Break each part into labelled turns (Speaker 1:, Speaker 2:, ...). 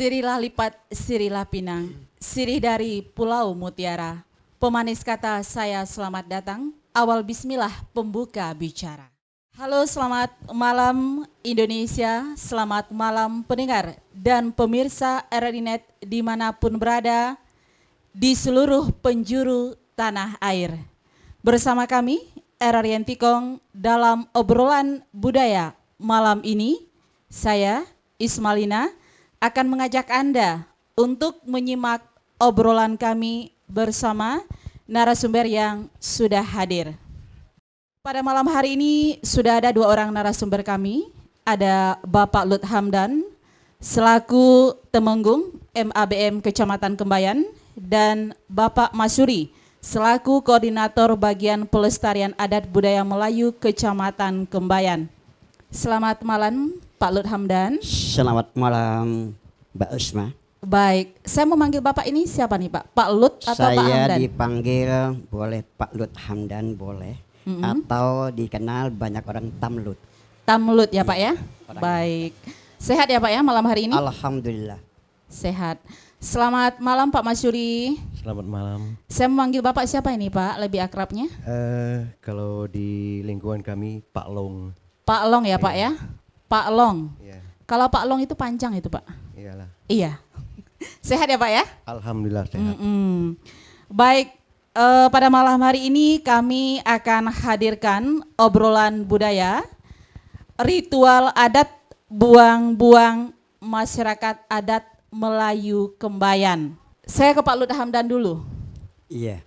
Speaker 1: Sirilah lipat, sirilah pinang, sirih dari Pulau Mutiara. Pemanis kata saya selamat datang, awal bismillah pembuka bicara. Halo, selamat malam Indonesia, selamat malam pendengar dan pemirsa RRI.net dimanapun berada di seluruh penjuru tanah air. Bersama kami RRI Antikong dalam obrolan budaya malam ini, saya Ismalina akan mengajak Anda untuk menyimak obrolan kami bersama narasumber yang sudah hadir. Pada malam hari ini sudah ada 2 orang narasumber kami. Ada Bapak Lut Hamdan selaku Temenggung MABM Kecamatan Kembayan dan Bapak Masuri selaku Koordinator Bagian Pelestarian Adat Budaya Melayu Kecamatan Kembayan. Selamat malam Pak Lut Hamdan.
Speaker 2: Selamat malam Mbak Usma.
Speaker 1: Baik, saya memanggil Bapak ini siapa nih Pak? Pak Lut atau Pak Hamdan?
Speaker 2: Saya dipanggil boleh Pak Lut Hamdan boleh, atau dikenal banyak orang Tamlut.
Speaker 1: Tamlut ya Pak ya?
Speaker 2: Orang
Speaker 1: Baik, sehat ya Pak ya malam hari ini?
Speaker 2: Alhamdulillah.
Speaker 1: Sehat. Selamat malam Pak Masyuri.
Speaker 3: Selamat malam.
Speaker 1: Saya memanggil Bapak siapa ini Pak, lebih akrabnya?
Speaker 3: Kalau di lingkungan kami Pak Long.
Speaker 1: Pak Long ya Pak ya? Pak Long.
Speaker 3: Iya.
Speaker 1: Kalau Pak Long itu panjang itu Pak?
Speaker 3: Iyalah.
Speaker 1: Iya. Sehat ya Pak ya?
Speaker 3: Alhamdulillah sehat.
Speaker 1: Baik, pada malam hari ini kami akan hadirkan obrolan budaya, ritual adat buang-buang masyarakat adat Melayu Kembayan. Saya ke Pak Lut Hamdan dulu.
Speaker 2: Iya.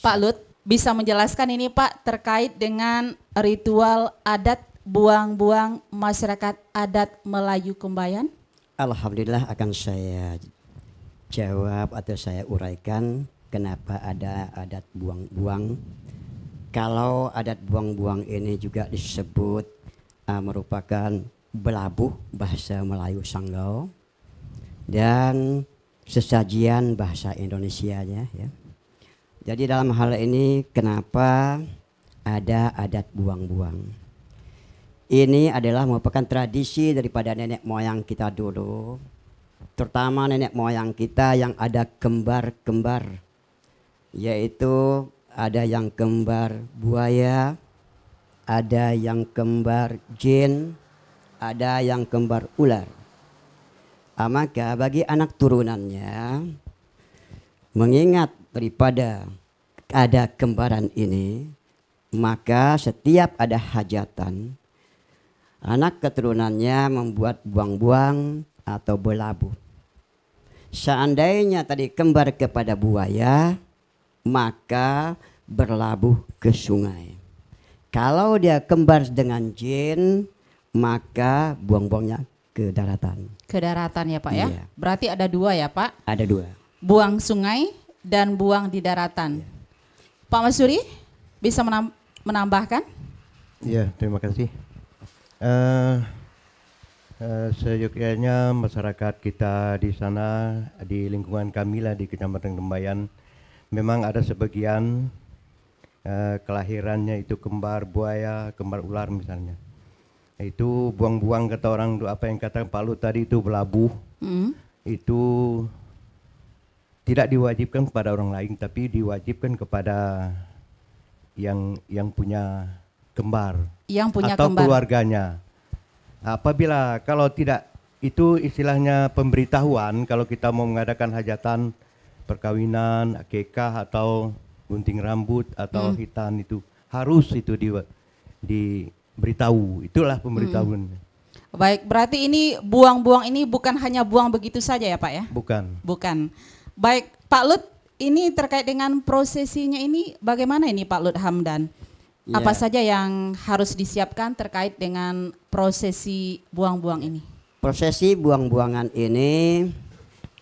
Speaker 1: Pak Lut, bisa menjelaskan ini Pak terkait dengan ritual adat buang-buang masyarakat adat Melayu Kembayan?
Speaker 2: Alhamdulillah akan saya jawab atau saya uraikan kenapa ada adat buang-buang. Kalau adat buang-buang ini juga disebut merupakan belabuh bahasa Melayu Sanggau dan sesajian bahasa Indonesianya ya. Jadi dalam hal ini kenapa ada adat buang-buang? Ini adalah merupakan tradisi daripada nenek moyang kita dulu, terutama nenek moyang kita yang ada kembar-kembar, yaitu ada yang kembar buaya, ada yang kembar jin, ada yang kembar ular. Maka bagi anak turunannya, mengingat daripada ada kembaran ini, maka setiap ada hajatan, anak keturunannya membuat buang-buang atau belabuh. Seandainya tadi kembar kepada buaya, maka berlabuh ke sungai. Kalau dia kembar dengan jin, maka buang-buangnya ke daratan.
Speaker 1: Ke daratan ya Pak ya?
Speaker 2: Iya.
Speaker 1: Berarti ada 2 ya Pak?
Speaker 2: Ada 2.
Speaker 1: Buang sungai dan buang di daratan.
Speaker 2: Iya.
Speaker 1: Pak Masuri bisa menambahkan?
Speaker 3: Iya, terima kasih. Seyogyanya masyarakat kita di sana, di lingkungan kami lah di Kecamatan Kembayan, memang ada sebagian kelahirannya itu kembar buaya, kembar ular misalnya. Itu buang-buang kata orang, apa yang kata Pak Lut tadi itu belabuh. Itu tidak diwajibkan kepada orang lain, tapi diwajibkan kepada yang punya kembar.
Speaker 1: Yang punya
Speaker 3: atau
Speaker 1: kembar.
Speaker 3: Keluarganya. Apabila kalau tidak, itu istilahnya pemberitahuan kalau kita mau mengadakan hajatan perkawinan, akikah atau gunting rambut atau hitan, itu harus itu diberitahu. Itulah pemberitahuan.
Speaker 1: Baik, berarti ini buang-buang ini bukan hanya buang begitu saja ya Pak ya?
Speaker 3: Bukan.
Speaker 1: Bukan. Baik, Pak Lut, ini terkait dengan prosesinya ini bagaimana ini Pak Lut Hamdan?
Speaker 2: Ya.
Speaker 1: Apa saja yang harus disiapkan terkait dengan prosesi buang-buang ini?
Speaker 2: Prosesi buang-buangan ini,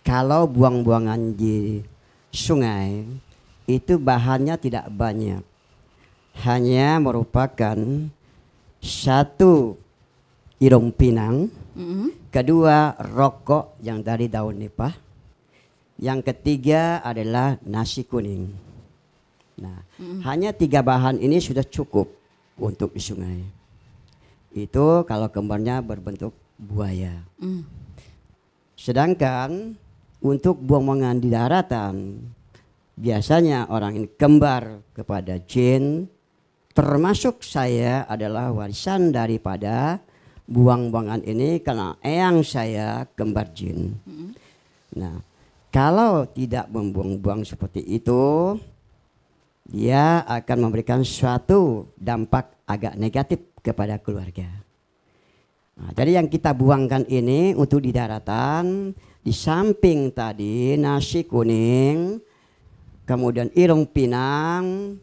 Speaker 2: kalau buang-buangan di sungai, itu bahannya tidak banyak. Hanya merupakan 1 irung pinang, kedua rokok yang dari daun nipah, yang ketiga adalah nasi kuning. Nah, hanya 3 bahan ini sudah cukup untuk di sungai. Itu kalau kembarnya berbentuk buaya. Sedangkan untuk buang-buangan di daratan, biasanya orang ini kembar kepada jin, termasuk saya adalah warisan daripada buang-buangan ini karena eyang saya kembar jin. Nah, kalau tidak membuang-buang seperti itu, dia akan memberikan suatu dampak agak negatif kepada keluarga. Nah, jadi yang kita buangkan ini untuk di daratan, di samping tadi nasi kuning, kemudian irung pinang,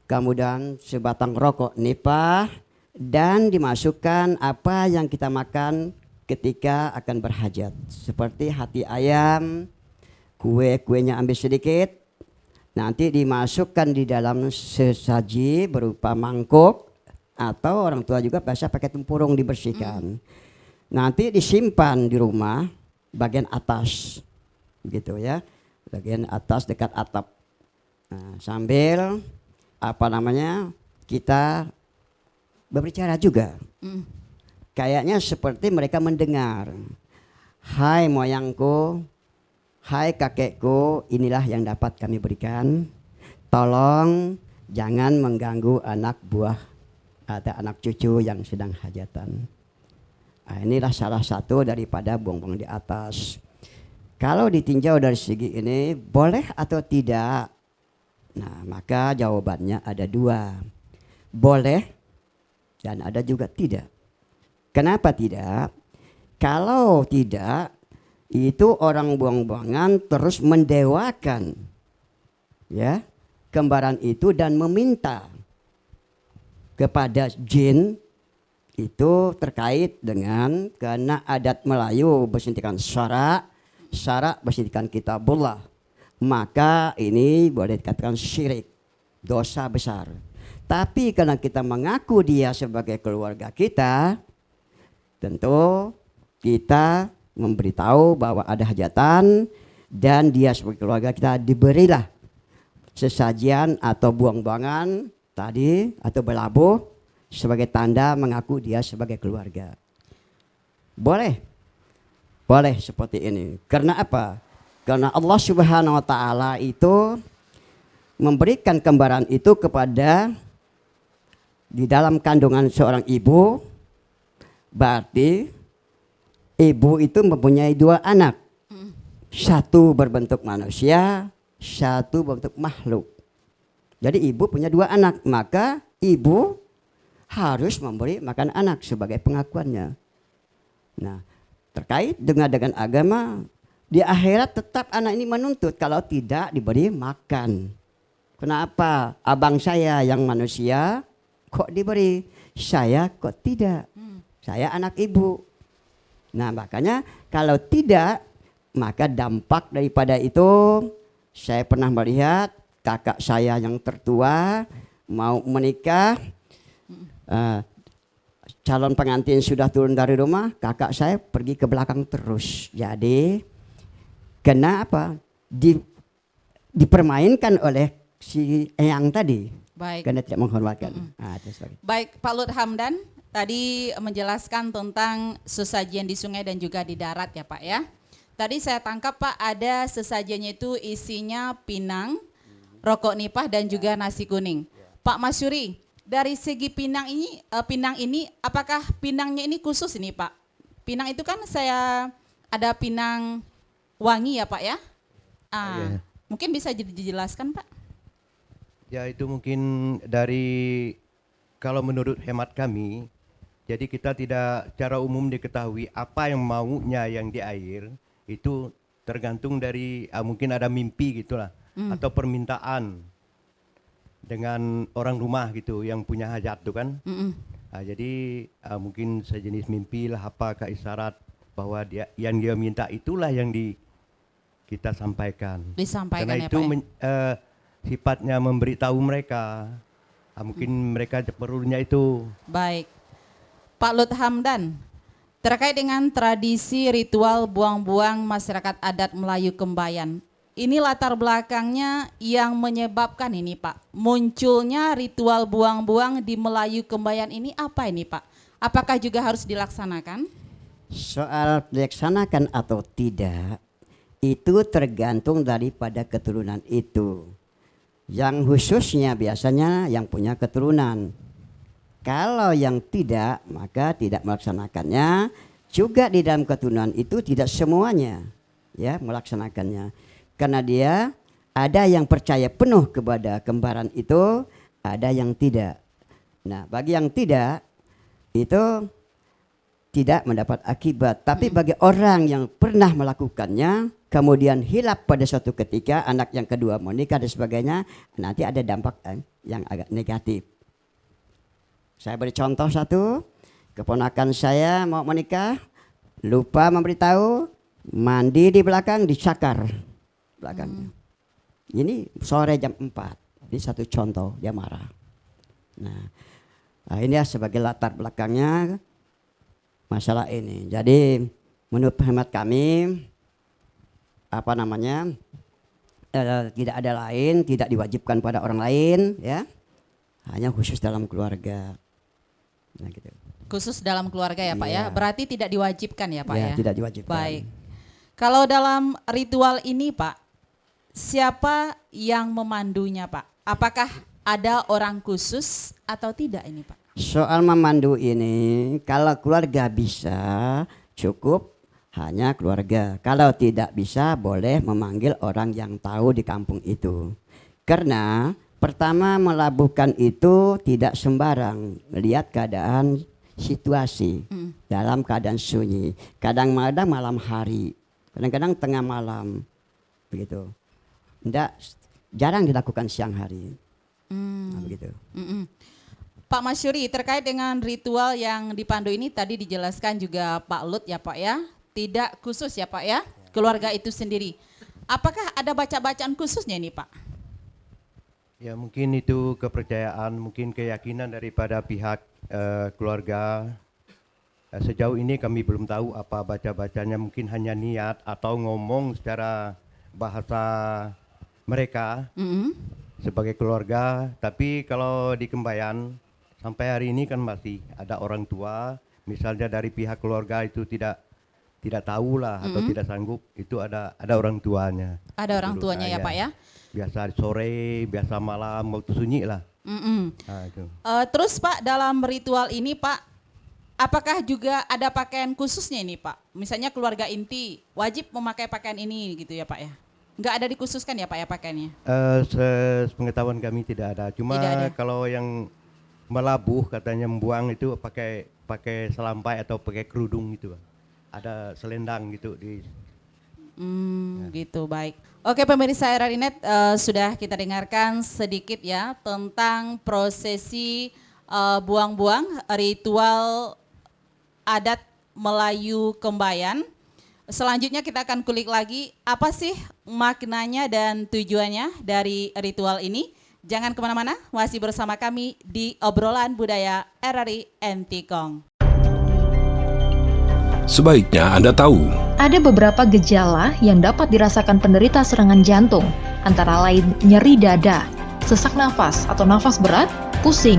Speaker 2: kemudian sebatang rokok nipah, dan dimasukkan apa yang kita makan ketika akan berhajat. Seperti hati ayam, kuenya ambil sedikit, nanti dimasukkan di dalam sesaji berupa mangkuk, atau orang tua juga biasa pakai tempurung dibersihkan. Nanti disimpan di rumah bagian atas, gitu ya, bagian atas dekat atap. Nah, sambil kita berbicara juga. Kayaknya seperti mereka mendengar. Hai moyangku, hai kakekku, inilah yang dapat kami berikan. Tolong jangan mengganggu anak buah atau anak cucu yang sedang hajatan. Nah, inilah salah satu daripada buang-buang di atas. Kalau ditinjau dari segi ini, boleh atau tidak? Nah, maka jawabannya ada dua. Boleh dan ada juga tidak. Kenapa tidak? Kalau tidak, itu orang buang-buangan terus mendewakan ya kembaran itu dan meminta kepada jin itu terkait dengan karena adat Melayu bersuntikan syarak bersuntikan kitabullah, maka ini boleh dikatakan syirik, dosa besar. Tapi karena kita mengaku dia sebagai keluarga kita, tentu kita memberitahu bahwa ada hajatan dan dia sebagai keluarga kita diberilah sesajian atau buang-buangan tadi atau belabuh sebagai tanda mengaku dia sebagai keluarga. Boleh seperti ini. Karena apa? Karena Allah Subhanahu wa taala itu memberikan kembaran itu kepada di dalam kandungan seorang ibu. Berarti ibu itu mempunyai dua anak. Satu berbentuk manusia, satu berbentuk makhluk. Jadi ibu punya dua anak, maka ibu harus memberi makan anak sebagai pengakuannya. Nah, terkait dengan agama, di akhirat tetap anak ini menuntut kalau tidak diberi makan. Kenapa abang saya yang manusia kok diberi, saya kok tidak? Saya anak ibu. Nah, makanya kalau tidak, maka dampak daripada itu, saya pernah melihat kakak saya yang tertua mau menikah, calon pengantin sudah turun dari rumah, kakak saya pergi ke belakang terus. Jadi kenapa dipermainkan oleh si eyang tadi?
Speaker 1: Baik.
Speaker 2: Karena tidak menghormatkan.
Speaker 1: Baik, Pak Lut Hamdan tadi menjelaskan tentang sesajian di sungai dan juga di darat ya Pak ya. Tadi saya tangkap Pak ada sesajiannya itu isinya pinang, rokok nipah dan juga nasi kuning. Pak Masyuri, dari segi pinang ini apakah pinangnya ini khusus ini Pak? Pinang itu kan saya ada pinang wangi ya Pak ya?
Speaker 3: Iya.
Speaker 1: Mungkin bisa dijelaskan Pak?
Speaker 3: Ya itu mungkin dari kalau menurut hemat kami, jadi kita tidak secara umum diketahui apa yang maunya yang di air itu tergantung dari mungkin ada mimpi gitulah atau permintaan dengan orang rumah gitu yang punya hajat tuh kan. Jadi mungkin sejenis mimpi lah apakah isyarat bahwa yang dia minta itulah yang kita sampaikan.
Speaker 1: Disampaikan
Speaker 3: karena
Speaker 1: ya
Speaker 3: itu
Speaker 1: Pak ya?
Speaker 3: Sifatnya memberitahu mereka. Mungkin mereka perlunya itu.
Speaker 1: Baik. Pak Lut Hamdan, terkait dengan tradisi ritual buang-buang masyarakat adat Melayu Kembayan, ini latar belakangnya yang menyebabkan ini Pak, munculnya ritual buang-buang di Melayu Kembayan ini apa ini Pak? Apakah juga harus dilaksanakan?
Speaker 2: Soal dilaksanakan atau tidak itu tergantung daripada keturunan itu. Yang khususnya biasanya yang punya keturunan. Kalau yang tidak, maka tidak melaksanakannya. Juga di dalam keturunan itu tidak semuanya ya melaksanakannya. Karena dia ada yang percaya penuh kepada kembaran itu, ada yang tidak. Nah, bagi yang tidak itu tidak mendapat akibat. Tapi bagi orang yang pernah melakukannya, kemudian hilaf pada suatu ketika, anak yang kedua menikah dan sebagainya, nanti ada dampak yang agak negatif. Saya beri contoh satu, keponakan saya mau menikah, lupa memberitahu, mandi di belakang, dicakar belakangnya. Ini sore jam 4, ini satu contoh, dia marah. Nah ini ya sebagai latar belakangnya masalah ini. Jadi menurut hemat kami tidak ada lain, tidak diwajibkan pada orang lain ya, hanya khusus dalam keluarga. Nah, gitu.
Speaker 1: Khusus dalam keluarga ya Pak ya,
Speaker 2: Iya.
Speaker 1: berarti tidak diwajibkan ya Pak ya?
Speaker 2: Tidak diwajibkan.
Speaker 1: Baik. Kalau dalam ritual ini Pak, siapa yang memandunya Pak? Apakah ada orang khusus atau tidak ini Pak?
Speaker 2: Soal memandu ini, kalau keluarga bisa cukup hanya keluarga. Kalau tidak bisa boleh memanggil orang yang tahu di kampung itu. Karena pertama melabuhkan itu tidak sembarang, lihat keadaan situasi dalam keadaan sunyi. Kadang-kadang malam hari, kadang-kadang tengah malam, begitu. Jarang dilakukan siang hari. Nah, begitu.
Speaker 1: Pak Masyuri, terkait dengan ritual yang dipandu ini tadi dijelaskan juga Pak Lut ya Pak ya, tidak khusus ya Pak ya, keluarga itu sendiri. Apakah ada baca-bacaan khususnya ini Pak?
Speaker 3: Ya mungkin itu kepercayaan, mungkin keyakinan daripada pihak keluarga. Sejauh ini kami belum tahu apa baca-bacanya, mungkin hanya niat atau ngomong secara bahasa mereka sebagai keluarga. Tapi kalau di Kembayan sampai hari ini kan masih ada orang tua, misalnya dari pihak keluarga itu tidak tahu lah atau tidak sanggup, itu ada orang tuanya.
Speaker 1: Ada orang tuanya ya Pak ya?
Speaker 3: Biasa sore, biasa malam, waktu sunyi lah. Nah, itu.
Speaker 1: Terus Pak, dalam ritual ini Pak, apakah juga ada pakaian khususnya ini Pak? Misalnya keluarga inti wajib memakai pakaian ini gitu ya Pak ya? Nggak ada dikhususkan ya Pak ya pakaiannya?
Speaker 3: Sepengetahuan kami tidak ada. Cuma
Speaker 1: Tidak ada.
Speaker 3: kalau yang melabuh katanya membuang itu pakai selampai atau pakai kerudung gitu, Bang. Ada selendang gitu di.
Speaker 1: Gitu, baik. Oke pemirsa Rarinet, sudah kita dengarkan sedikit ya tentang prosesi buang-buang ritual adat Melayu Kembayan. Selanjutnya kita akan kulik lagi apa sih maknanya dan tujuannya dari ritual ini. Jangan kemana-mana, masih bersama kami di Obrolan Budaya RRI Entikong.
Speaker 4: Sebaiknya Anda tahu,
Speaker 5: ada beberapa gejala yang dapat dirasakan penderita serangan jantung, antara lain nyeri dada, sesak nafas atau nafas berat, pusing,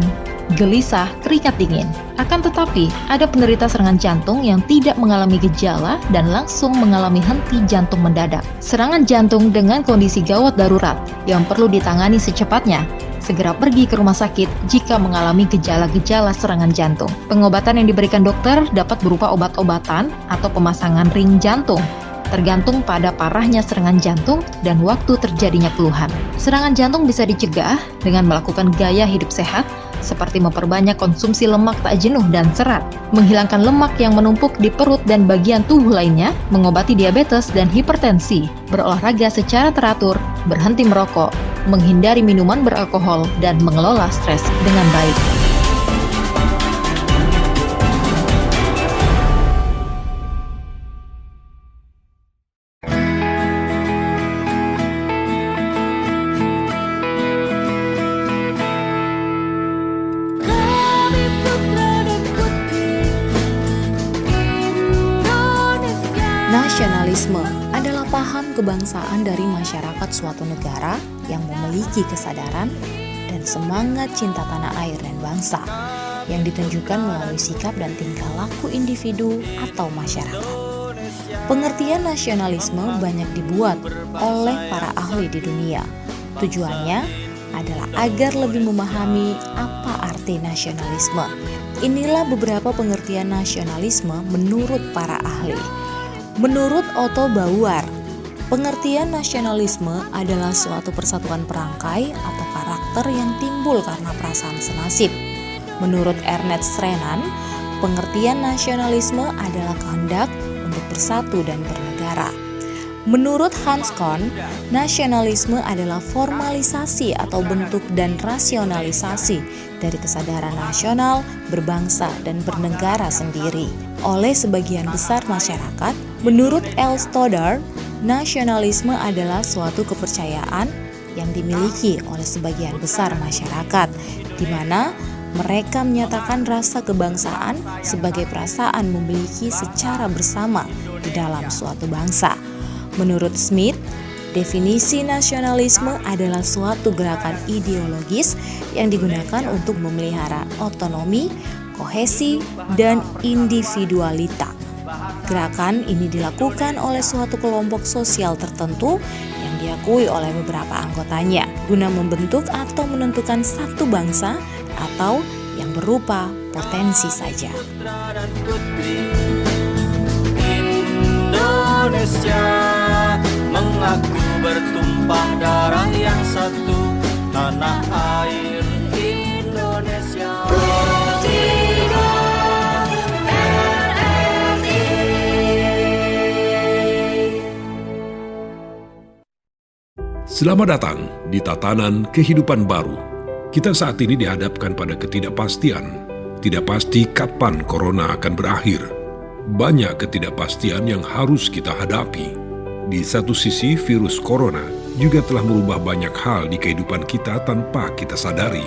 Speaker 5: gelisah, keringat dingin. Akan tetapi, ada penderita serangan jantung yang tidak mengalami gejala dan langsung mengalami henti jantung mendadak. Serangan jantung dengan kondisi gawat darurat yang perlu ditangani secepatnya. Segera pergi ke rumah sakit jika mengalami gejala-gejala serangan jantung. Pengobatan yang diberikan dokter dapat berupa obat-obatan atau pemasangan ring jantung, tergantung pada parahnya serangan jantung dan waktu terjadinya keluhan. Serangan jantung bisa dicegah dengan melakukan gaya hidup sehat, seperti memperbanyak konsumsi lemak tak jenuh dan serat, menghilangkan lemak yang menumpuk di perut dan bagian tubuh lainnya, mengobati diabetes dan hipertensi, berolahraga secara teratur, berhenti merokok, menghindari minuman beralkohol, dan mengelola stres dengan baik.
Speaker 6: Nasionalisme adalah paham kebangsaan dari masyarakat suatu negara yang memiliki kesadaran dan semangat cinta tanah air dan bangsa. yang ditunjukkan melalui sikap dan tingkah laku individu atau masyarakat. Pengertian nasionalisme banyak dibuat oleh para ahli di dunia. Tujuannya adalah agar lebih memahami apa arti nasionalisme. Inilah beberapa pengertian nasionalisme menurut para ahli. Menurut Otto Bauer, pengertian nasionalisme adalah suatu persatuan perangkai atau karakter yang timbul karena perasaan senasib. Menurut Ernest Renan, pengertian nasionalisme adalah kehendak untuk bersatu dan bernegara. Menurut Hans Kohn, nasionalisme adalah formalisasi atau bentuk dan rasionalisasi dari kesadaran nasional, berbangsa, dan bernegara sendiri oleh sebagian besar masyarakat. Menurut L. Stoddard, nasionalisme adalah suatu kepercayaan yang dimiliki oleh sebagian besar masyarakat, di mana mereka menyatakan rasa kebangsaan sebagai perasaan memiliki secara bersama di dalam suatu bangsa. Menurut Smith, definisi nasionalisme adalah suatu gerakan ideologis yang digunakan untuk memelihara otonomi, kohesi, dan individualita. Gerakan ini dilakukan oleh suatu kelompok sosial tertentu yang diakui oleh beberapa anggotanya guna membentuk atau menentukan satu bangsa atau yang berupa potensi saja.
Speaker 7: Indonesia mengaku bertumpah darah yang satu, tanah air Indonesia.
Speaker 4: Selamat datang di Tatanan Kehidupan Baru. Kita saat ini dihadapkan pada ketidakpastian. Tidak pasti kapan corona akan berakhir. Banyak ketidakpastian yang harus kita hadapi. Di satu sisi, virus corona juga telah merubah banyak hal di kehidupan kita tanpa kita sadari.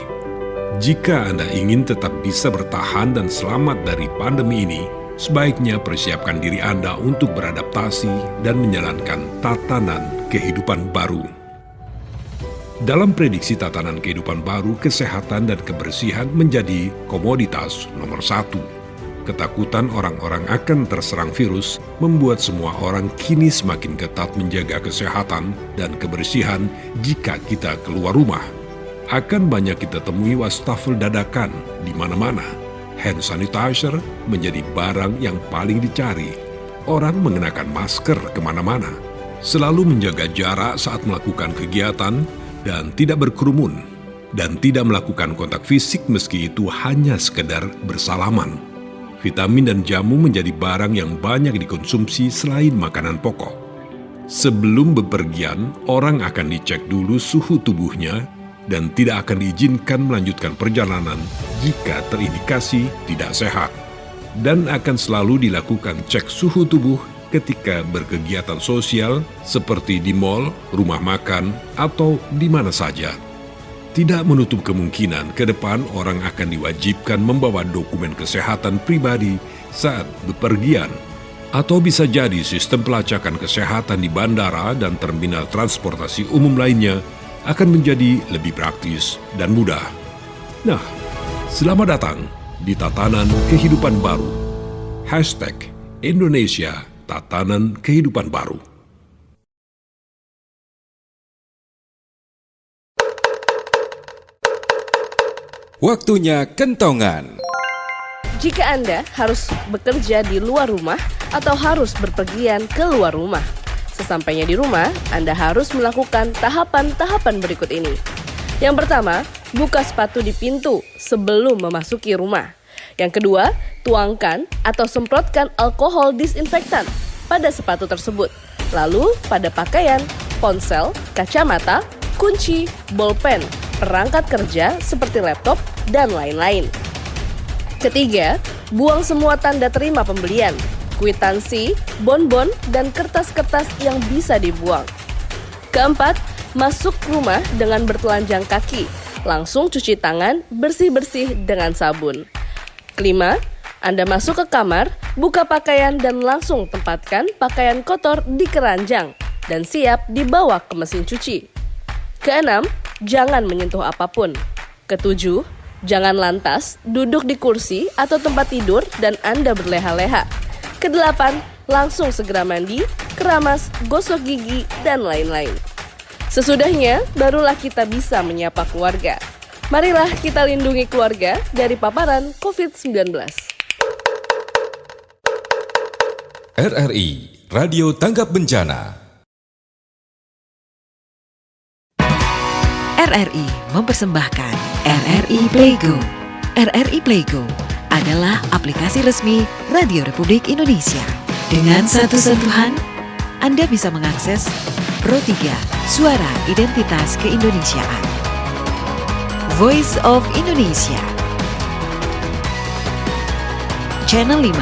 Speaker 4: Jika Anda ingin tetap bisa bertahan dan selamat dari pandemi ini, sebaiknya persiapkan diri Anda untuk beradaptasi dan menjalankan tatanan kehidupan baru. Dalam prediksi tatanan kehidupan baru, kesehatan dan kebersihan menjadi komoditas nomor 1. Ketakutan orang-orang akan terserang virus membuat semua orang kini semakin ketat menjaga kesehatan dan kebersihan jika kita keluar rumah. Akan banyak kita temui wastafel dadakan di mana-mana. Hand sanitizer menjadi barang yang paling dicari. Orang mengenakan masker kemana-mana. Selalu menjaga jarak saat melakukan kegiatan dan tidak berkerumun, dan tidak melakukan kontak fisik meski itu hanya sekedar bersalaman. Vitamin dan jamu menjadi barang yang banyak dikonsumsi selain makanan pokok. Sebelum bepergian, orang akan dicek dulu suhu tubuhnya dan tidak akan diizinkan melanjutkan perjalanan jika terindikasi tidak sehat. Dan akan selalu dilakukan cek suhu tubuh ketika berkegiatan sosial seperti di mal, rumah makan, atau di mana saja. Tidak menutup kemungkinan ke depan orang akan diwajibkan membawa dokumen kesehatan pribadi saat bepergian. Atau bisa jadi sistem pelacakan kesehatan di bandara dan terminal transportasi umum lainnya akan menjadi lebih praktis dan mudah. Nah, selamat datang di Tatanan Kehidupan Baru. #Indonesia Tatanan Kehidupan Baru.
Speaker 8: Waktunya kentongan.
Speaker 9: Jika Anda harus bekerja di luar rumah atau harus berpergian ke luar rumah, sesampainya di rumah, Anda harus melakukan tahapan-tahapan berikut ini. Yang pertama, buka sepatu di pintu sebelum memasuki rumah. Yang kedua, tuangkan atau semprotkan alkohol disinfektan pada sepatu tersebut. Lalu pada pakaian, ponsel, kacamata, kunci, bolpen, perangkat kerja seperti laptop, dan lain-lain. Ketiga, buang semua tanda terima pembelian, kwitansi, bonbon, dan kertas-kertas yang bisa dibuang. Keempat, masuk rumah dengan bertelanjang kaki, langsung cuci tangan bersih-bersih dengan sabun. Kelima, Anda masuk ke kamar, buka pakaian dan langsung tempatkan pakaian kotor di keranjang dan siap dibawa ke mesin cuci. Keenam, jangan menyentuh apapun. Ketujuh, Jangan lantas duduk di kursi atau tempat tidur dan Anda berleha-leha. Kedelapan, langsung segera mandi, keramas, gosok gigi, dan lain-lain. Sesudahnya, barulah kita bisa menyapa keluarga. Marilah kita lindungi keluarga dari paparan COVID-19.
Speaker 8: RRI Radio Tanggap Bencana.
Speaker 10: RRI mempersembahkan RRI Playgo. RRI Playgo adalah aplikasi resmi Radio Republik Indonesia. Dengan satu sentuhan, Anda bisa mengakses Pro 3 Suara Identitas Keindonesiaan, Voice of Indonesia, Channel 5,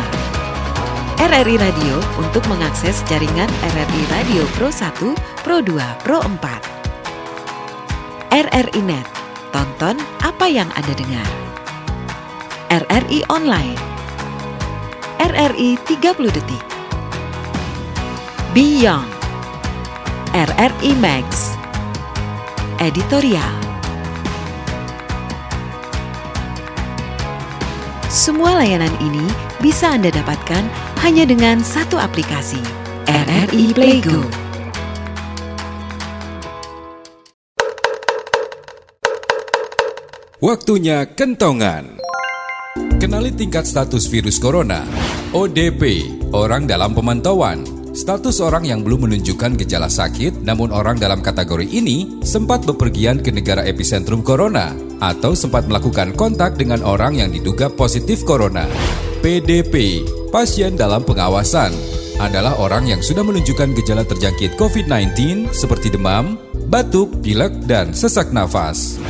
Speaker 10: RRI Radio untuk mengakses jaringan RRI Radio Pro 1, Pro 2, Pro 4. RRI Net, tonton apa yang Anda dengar. RRI Online, RRI 30 Detik, Beyond, RRI Max, Editorial. Semua layanan ini bisa Anda dapatkan hanya dengan satu aplikasi, RRI Playgo.
Speaker 8: Waktunya kentongan. Kenali tingkat status virus corona. ODP, orang dalam pemantauan. Status orang yang belum menunjukkan gejala sakit, namun orang dalam kategori ini sempat bepergian ke negara epicentrum corona atau sempat melakukan kontak dengan orang yang diduga positif corona. PDP, pasien dalam pengawasan, adalah orang yang sudah menunjukkan gejala terjangkit COVID-19 seperti demam, batuk, pilek, dan sesak nafas.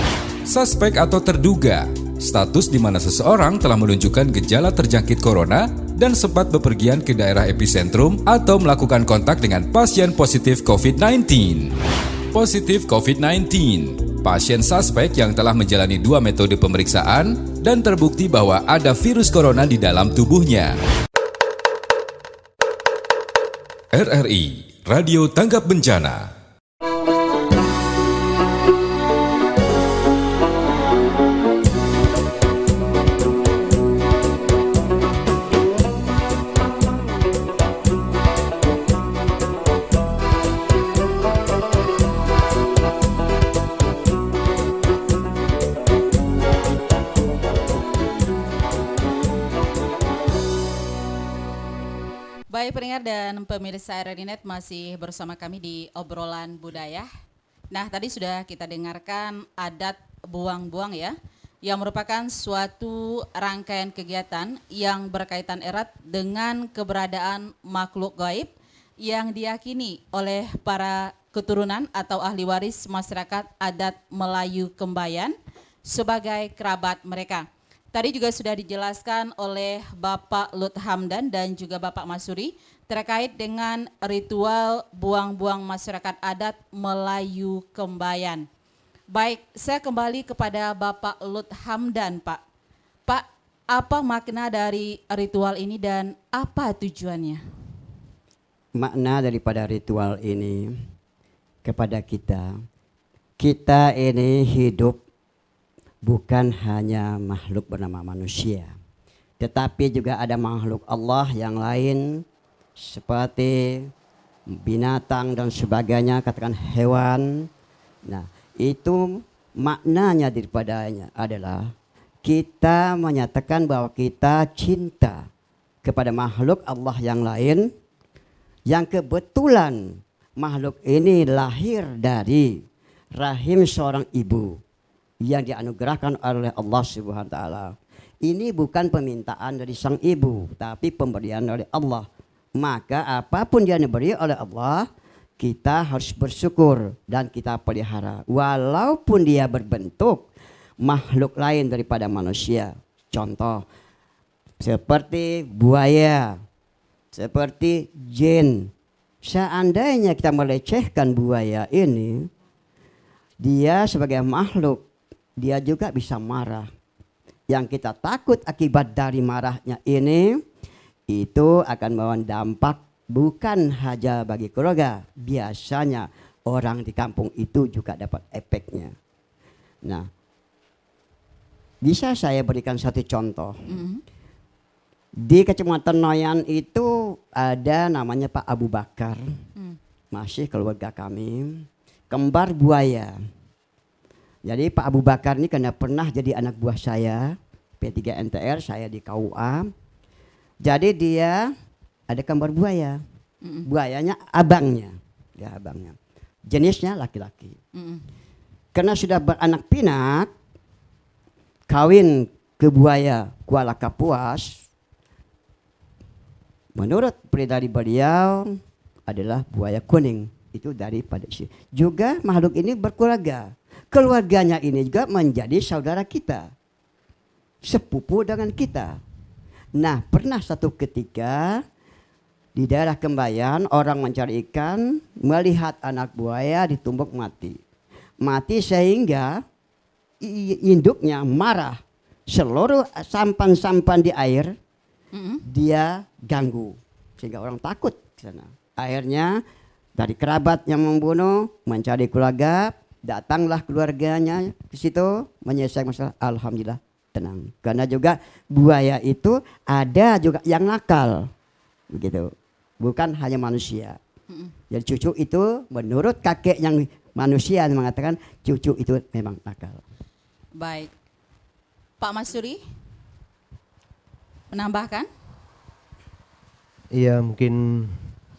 Speaker 8: Suspek atau terduga, status di mana seseorang telah menunjukkan gejala terjangkit corona dan sempat bepergian ke daerah epicentrum atau melakukan kontak dengan pasien positif COVID-19. Positif COVID-19, pasien suspek yang telah menjalani 2 metode pemeriksaan dan terbukti bahwa ada virus corona di dalam tubuhnya. RRI Radio Tanggap Bencana.
Speaker 1: Baik pendengar dan pemirsa RRI Net, masih bersama kami di obrolan budaya. Nah, tadi sudah kita dengarkan adat buang-buang ya, yang merupakan suatu rangkaian kegiatan yang berkaitan erat dengan keberadaan makhluk gaib yang diyakini oleh para keturunan atau ahli waris masyarakat adat Melayu Kembayan sebagai kerabat mereka. Tadi juga sudah dijelaskan oleh Bapak Lut Hamdan dan juga Bapak Masuri terkait dengan ritual buang-buang masyarakat adat Melayu Kembayan. Baik, saya kembali kepada Bapak Lut Hamdan, Pak. Pak, apa makna dari ritual ini dan apa tujuannya?
Speaker 2: Makna daripada ritual ini kepada kita ini hidup bukan hanya makhluk bernama manusia, tetapi juga ada makhluk Allah yang lain seperti binatang dan sebagainya, katakan hewan. Nah, itu maknanya daripadanya adalah kita menyatakan bahwa kita cinta kepada makhluk Allah yang lain, yang kebetulan makhluk ini lahir dari rahim seorang ibu yang dianugerahkan oleh Allah Subhanahu wa taala. Ini bukan permintaan dari sang ibu, tapi pemberian oleh Allah. Maka apapun yang diberi oleh Allah, kita harus bersyukur dan kita pelihara. Walaupun dia berbentuk makhluk lain daripada manusia. Contoh, seperti buaya, seperti jin. Seandainya kita melecehkan buaya ini, dia sebagai makhluk, dia juga bisa marah. Yang kita takut akibat dari marahnya ini, itu akan membawa dampak bukan hanya bagi keluarga. Biasanya orang di kampung itu juga dapat efeknya. Nah, Bisa saya berikan satu contoh. Di Kecamatan Noyan itu ada namanya Pak Abu Bakar, masih keluarga kami, kembar buaya. Jadi Pak Abu Bakar ini karena pernah jadi anak buah saya, P3 NTR, saya di KUA. Jadi dia ada kembar buaya, buayanya abangnya, ya abangnya. Jenisnya laki-laki. Karena sudah beranak pinak, kawin ke buaya Kuala Kapuas. Menurut pribadi beliau adalah buaya kuning. Itu daripada isi. Juga makhluk ini berkeluarga. Keluarganya ini juga menjadi saudara kita. Sepupu dengan kita. Nah, pernah satu ketika di daerah Kembayan orang mencari ikan, melihat anak buaya ditumbuk mati. Mati sehingga induknya marah. Seluruh sampan-sampan di air dia ganggu sehingga orang takut ke sana. Akhirnya dari kerabat yang membunuh mencari keluarga, datanglah keluarganya ke situ menyelesaikan masalah. Alhamdulillah tenang. Karena juga buaya itu ada juga yang nakal, begitu. Bukan hanya manusia. Jadi cucu itu menurut kakek yang manusia mengatakan cucu itu memang nakal.
Speaker 1: Baik, Pak Masuri menambahkan?
Speaker 3: Iya, mungkin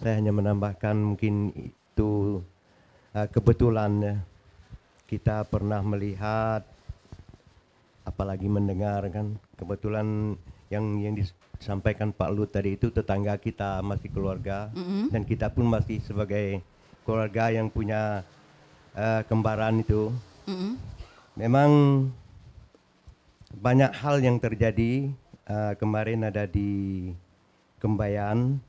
Speaker 3: saya hanya menambahkan mungkin itu kebetulan ya, kita pernah melihat apalagi mendengar kan, kebetulan yang disampaikan Pak Lut tadi itu tetangga kita, masih keluarga, dan kita pun masih sebagai keluarga yang punya kembaran itu. Memang banyak hal yang terjadi. Kemarin ada di Kembayan,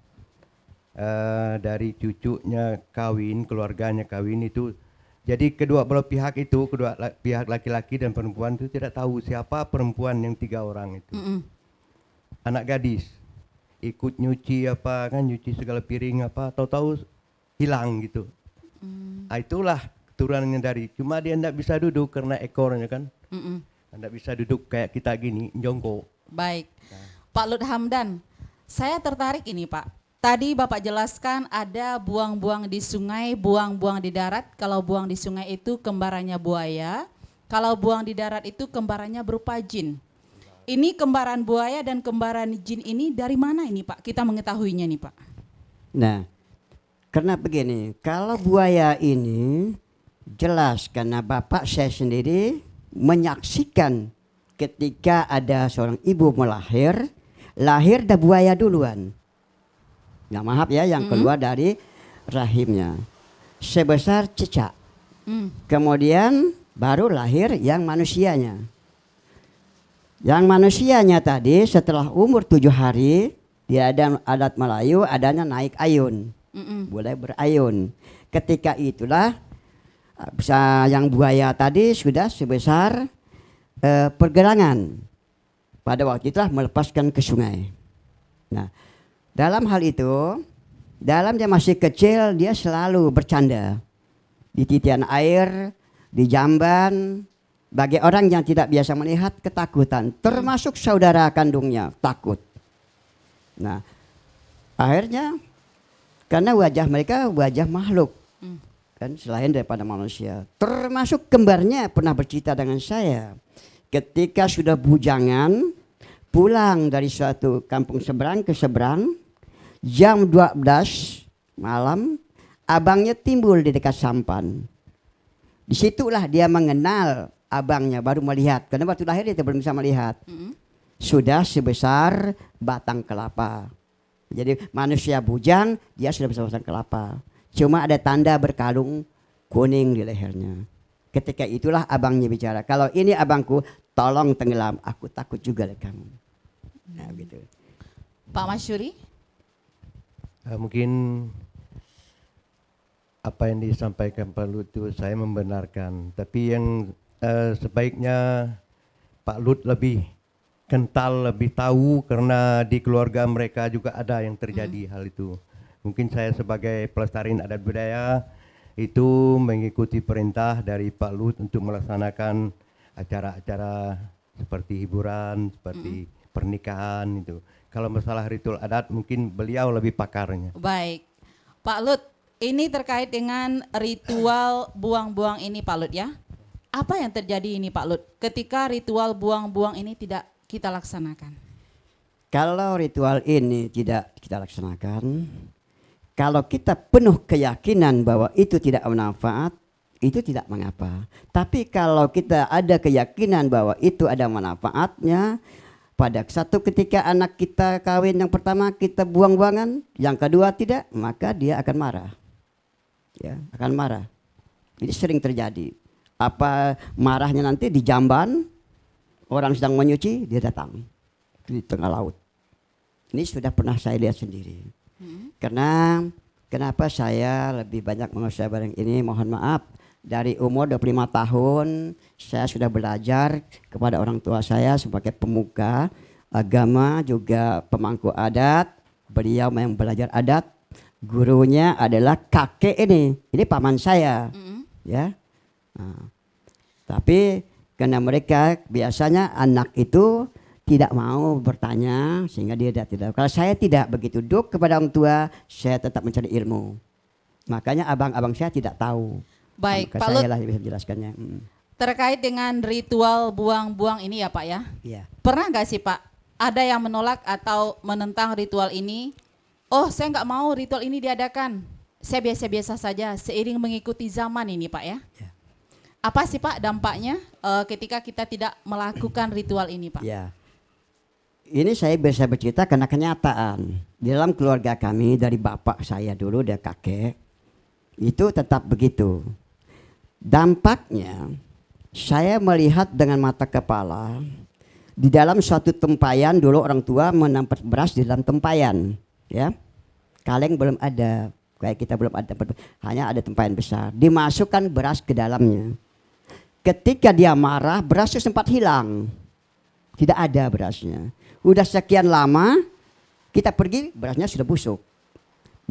Speaker 3: dari cucunya kawin, keluarganya kawin itu. Jadi kedua belah pihak itu, kedua pihak laki-laki dan perempuan itu tidak tahu siapa perempuan yang 3 orang itu. Anak gadis ikut nyuci apa kan, nyuci segala piring apa, tahu-tahu hilang gitu. Itulah keturunannya dari, cuma dia tidak bisa duduk karena ekornya kan. Tidak bisa duduk kayak kita gini, jongkok.
Speaker 1: Baik, Pak Lut Hamdan, saya tertarik ini Pak. Tadi Bapak jelaskan ada buang-buang di sungai, buang-buang di darat. Kalau buang di sungai itu kembarannya buaya, kalau buang di darat itu kembarannya berupa jin. Ini kembaran buaya dan kembaran jin ini dari mana ini Pak? Kita mengetahuinya nih Pak.
Speaker 2: Nah, karena begini, kalau buaya ini jelas karena bapak saya sendiri menyaksikan ketika ada seorang ibu lahir dah buaya duluan. Nah maaf ya, yang keluar dari rahimnya sebesar cicak. Kemudian baru lahir yang manusianya. Yang manusianya tadi setelah umur 7 hari, dia ada adat Melayu, adanya naik ayun. Boleh berayun. Ketika itulah yang buaya tadi sudah sebesar pergelangan. Pada waktu itulah melepaskan ke sungai. Nah, dalam hal itu, dalam dia masih kecil, dia selalu bercanda. Di titian air, di jamban, bagi orang yang tidak biasa melihat ketakutan. Termasuk saudara kandungnya takut. Nah, akhirnya karena wajah mereka wajah makhluk. Kan selain daripada manusia. Termasuk kembarnya pernah bercerita dengan saya. Ketika sudah bujangan, pulang dari suatu kampung seberang ke seberang, jam 12 malam, abangnya timbul di dekat sampan. Disitulah dia mengenal abangnya, baru melihat. Karena waktu lahir dia belum bisa melihat. Sudah sebesar batang kelapa. Jadi manusia bujang, dia sudah besar batang kelapa. Cuma ada tanda berkalung kuning di lehernya. Ketika itulah abangnya bicara, kalau ini abangku, tolong tenggelam, aku takut juga oleh kamu. Nah, gitu.
Speaker 1: Pak Masyuri?
Speaker 3: Mungkin apa yang disampaikan Pak Lut itu saya membenarkan. Tapi yang sebaiknya Pak Lut lebih kental, lebih tahu karena di keluarga mereka juga ada yang terjadi hal itu. Mungkin saya sebagai pelestarian adat budaya itu mengikuti perintah dari Pak Lut untuk melaksanakan acara-acara seperti hiburan, seperti pernikahan itu. Kalau masalah ritual adat mungkin beliau lebih pakarnya.
Speaker 1: Baik, Pak Lut, ini terkait dengan ritual buang-buang ini Pak Lut ya. Apa yang terjadi ini Pak Lut ketika ritual buang-buang ini tidak kita laksanakan?
Speaker 2: Kalau ritual ini tidak kita laksanakan, kalau kita penuh keyakinan bahwa itu tidak bermanfaat, itu tidak mengapa. Tapi kalau kita ada keyakinan bahwa itu ada manfaatnya, pada satu ketika anak kita kawin yang pertama kita buang-buangan, yang kedua tidak, maka dia akan marah. Ya, akan marah. Ini sering terjadi. Apa marahnya nanti di jamban, orang sedang menyuci, dia datang di tengah laut. Ini sudah pernah saya lihat sendiri. Karena kenapa saya lebih banyak menguasai barang ini, mohon maaf. Dari umur 25 tahun saya sudah belajar kepada orang tua saya sebagai pemuka agama, juga pemangku adat. Beliau yang belajar adat, gurunya adalah kakek ini paman saya. Ya. Nah, tapi karena mereka biasanya anak itu tidak mau bertanya sehingga dia tidak. Kalau saya tidak begitu duk kepada orang tua, saya tetap mencari ilmu. Makanya abang-abang saya tidak tahu.
Speaker 1: Baik,
Speaker 2: Maka
Speaker 1: Pak
Speaker 2: saya
Speaker 1: Lut,
Speaker 2: lah yang bisa menjelaskannya.
Speaker 1: terkait dengan ritual buang-buang ini ya Pak ya.
Speaker 2: Iya.
Speaker 1: Pernah nggak sih Pak ada yang menolak atau menentang ritual ini? Oh, saya nggak mau ritual ini diadakan. Saya biasa-biasa saja seiring mengikuti zaman ini Pak ya.
Speaker 2: Ya.
Speaker 1: Apa sih Pak dampaknya ketika kita tidak melakukan ritual ini Pak?
Speaker 2: Ya. Ini saya bisa bercerita karena kenyataan. Di dalam keluarga kami dari bapak saya dulu, dia kakek, itu tetap begitu. Dampaknya saya melihat dengan mata kepala di dalam suatu tempayan dulu orang tua menampas beras di dalam tempayan, ya. Kaleng belum ada, kayak kita belum ada, hanya ada tempayan besar. Dimasukkan beras ke dalamnya. Ketika dia marah, beras itu sempat hilang. Tidak ada berasnya. Udah sekian lama kita pergi, berasnya sudah busuk.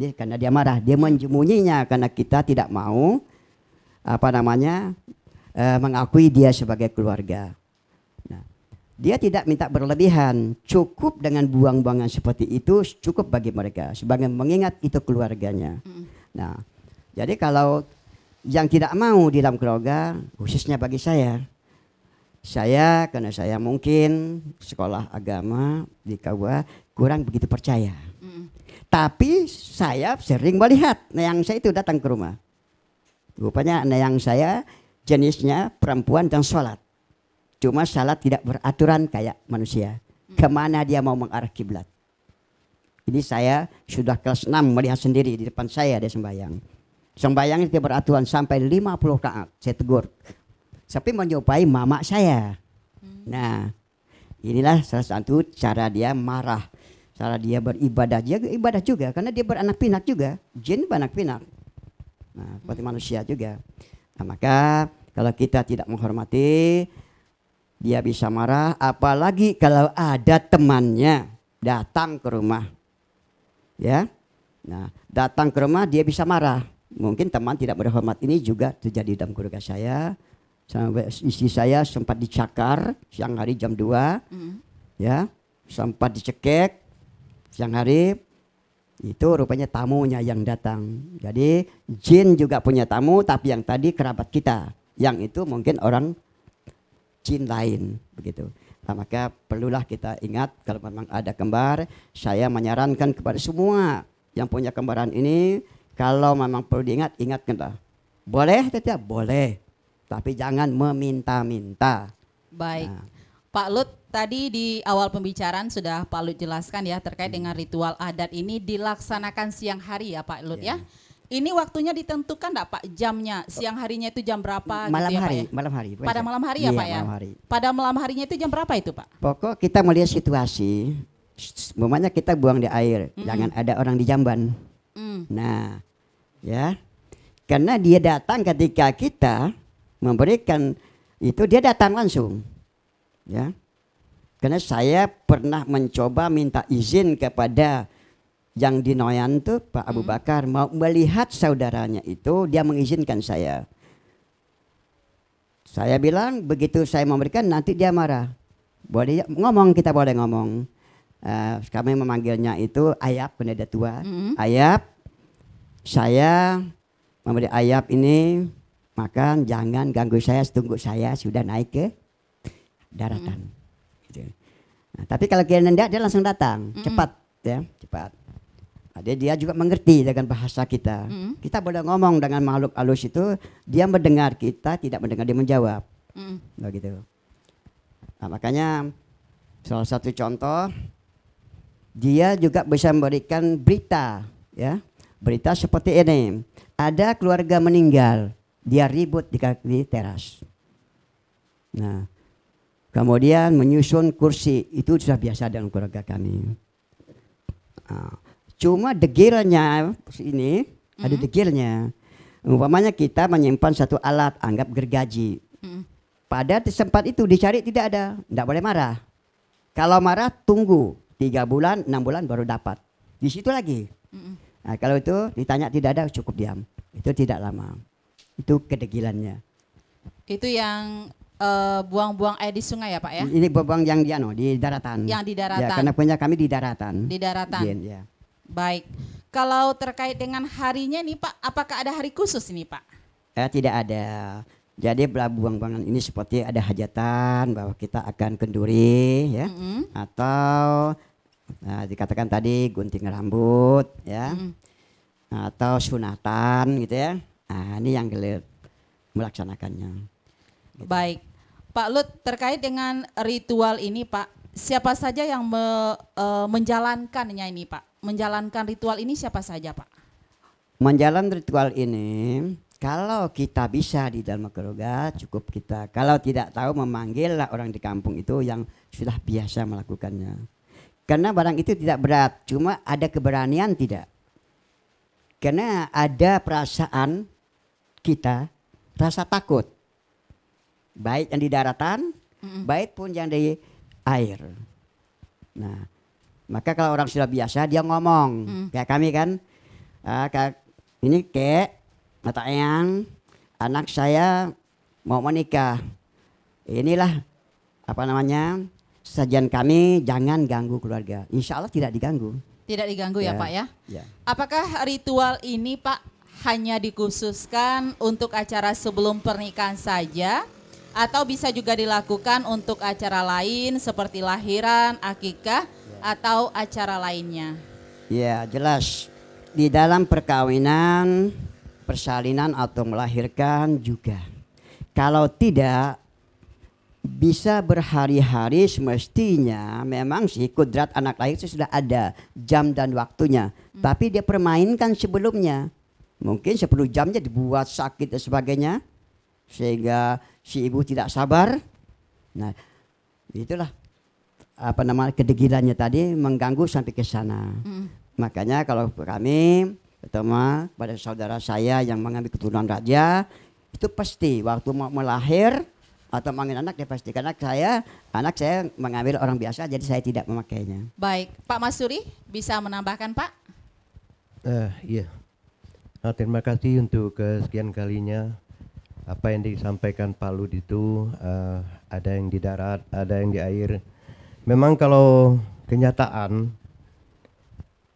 Speaker 2: Jadi karena dia marah, dia menyembunyinya karena kita tidak mau mengakui dia sebagai keluarga. Nah, dia tidak minta berlebihan, cukup dengan buang-buangan seperti itu cukup bagi mereka sebagai mengingat itu keluarganya. Nah, jadi kalau yang tidak mau di dalam keluarga, khususnya bagi saya karena saya mungkin sekolah agama di KUA kurang begitu percaya. Tapi saya sering melihat neyang saya itu datang ke rumah. Rupanya neyang saya jenisnya perempuan dan sholat. Cuma sholat tidak beraturan kayak manusia. Kemana dia mau mengarah kiblat. Ini saya sudah kelas 6 melihat sendiri di depan saya dia sembahyang. Sembahyang itu beraturan sampai 50 rakaat. Saya tegur. Tapi menyerupai mama saya. Nah, inilah salah satu cara dia marah. Cara dia beribadah, dia ibadah juga karena dia beranak pinak juga, jin beranak pinak. Nah, seperti manusia juga. Nah, maka kalau kita tidak menghormati, dia bisa marah. Apalagi kalau ada temannya datang ke rumah, ya. Nah, datang ke rumah dia bisa marah. Mungkin teman tidak berhormat ini juga terjadi dalam keluarga saya. Sampai istri saya sempat dicakar siang hari jam 2, ya, sempat dicekek. Siang hari itu rupanya tamunya yang datang. Jadi jin juga punya tamu, tapi yang tadi kerabat kita, yang itu mungkin orang jin lain begitu. Nah, maka perlulah kita ingat kalau memang ada kembar, saya menyarankan kepada semua yang punya kembaran ini, kalau memang perlu diingat, ingatkanlah. Boleh atau tidak? Boleh. Tapi jangan meminta-minta.
Speaker 1: Baik.
Speaker 2: Nah.
Speaker 1: Pak Lut, tadi di awal pembicaraan sudah Pak Lut jelaskan ya terkait dengan ritual adat ini dilaksanakan siang hari ya Pak Lut ya. Ini waktunya ditentukan enggak Pak jamnya? Siang harinya itu jam berapa
Speaker 2: Malam
Speaker 1: gitu ya,
Speaker 2: hari,
Speaker 1: Pak ya?
Speaker 2: malam hari.
Speaker 1: Pada malam hari ya
Speaker 2: Iya,
Speaker 1: Pak ya?
Speaker 2: malam hari.
Speaker 1: Pada malam harinya itu jam berapa itu Pak?
Speaker 2: Pokok kita melihat situasi, umpamanya kita buang di air, jangan ada orang di jamban. Nah, ya, karena dia datang ketika kita memberikan itu, dia datang langsung, ya. Karena saya pernah mencoba minta izin kepada yang di Noyan tuh Pak Abu Bakar mau melihat saudaranya itu, dia mengizinkan saya. Saya bilang begitu saya memberikan nanti dia marah. Boleh ngomong, kita boleh ngomong. Kami memanggilnya itu Ayap, pendeta tua. Ayap, saya memberi Ayap ini makan, jangan ganggu saya, tunggu saya sudah naik ke daratan. Gitu. Nah, tapi kalau kalian tidak, dia langsung datang, cepat ya, cepat. Dia juga mengerti dengan bahasa kita. Kita boleh ngomong dengan makhluk halus itu, dia mendengar kita, tidak mendengar, dia menjawab. Begitu. Nah, makanya salah satu contoh, dia juga bisa memberikan berita, ya, berita seperti ini. Ada keluarga meninggal, dia ribut di teras. Nah, kemudian menyusun kursi, itu sudah biasa dalam keluarga kami. Nah, cuma degilnya ini, ada degilnya. Umpamanya kita menyimpan satu alat, anggap gergaji. Pada tempat itu dicari tidak ada, tidak boleh marah. Kalau marah tunggu 3 bulan, 6 bulan baru dapat. Di situ lagi. Nah, kalau itu ditanya tidak ada, cukup diam. Itu tidak lama. Itu kedegilannya.
Speaker 1: Itu yang buang-buang air di sungai ya Pak ya?
Speaker 2: Ini buang yang di daratan.
Speaker 1: Yang di daratan.
Speaker 2: Ya, karena punya kami di daratan.
Speaker 1: Di daratan.
Speaker 2: Ya.
Speaker 1: Baik. Kalau terkait dengan harinya nih Pak, apakah ada hari khusus ini Pak?
Speaker 2: Tidak ada. Jadi buang-buangan ini seperti ada hajatan bahwa kita akan kenduri ya, atau dikatakan tadi gunting rambut ya, atau sunatan gitu ya. Nah, ini yang melaksanakannya. Gitu.
Speaker 1: Baik, Pak Lut, terkait dengan ritual ini Pak, siapa saja yang menjalankannya ini Pak? Menjalankan ritual ini siapa saja Pak?
Speaker 2: Menjalankan ritual ini, kalau kita bisa di dalam keluarga cukup kita. Kalau tidak tahu memanggillah orang di kampung itu yang sudah biasa melakukannya. Karena barang itu tidak berat, cuma ada keberanian tidak. Karena ada perasaan kita, rasa takut. Baik yang di daratan, baik pun yang di air. Nah, maka kalau orang sudah biasa dia ngomong. Kayak kami kan, ini kek, Mata Eyang, anak saya mau menikah. Inilah sajian kami, jangan ganggu keluarga. Insya Allah tidak diganggu.
Speaker 1: Tidak diganggu ya Pak ya?
Speaker 2: Ya.
Speaker 1: Apakah ritual ini Pak hanya dikhususkan untuk acara sebelum pernikahan saja? Atau bisa juga dilakukan untuk acara lain seperti lahiran, akikah, atau acara lainnya? Ya
Speaker 2: jelas. Di dalam perkawinan, persalinan atau melahirkan juga. Kalau tidak bisa berhari-hari semestinya memang sih kodrat anak lahir itu sudah ada jam dan waktunya. Tapi dia permainkan sebelumnya. Mungkin 10 jamnya dibuat sakit dan sebagainya. Sehingga si ibu tidak sabar. Nah itulah kedegilannya tadi mengganggu sampai ke sana. Makanya kalau kami pertama pada saudara saya yang mengambil keturunan raja itu pasti waktu mau melahir atau manggil anak dia pasti, karena anak saya mengambil orang biasa jadi saya tidak memakainya.
Speaker 1: Baik, Pak Masuri bisa menambahkan Pak?
Speaker 3: Iya. Nah, terima kasih untuk kesekian kalinya apa yang disampaikan Pak Lut itu, ada yang di darat, ada yang di air. Memang kalau kenyataan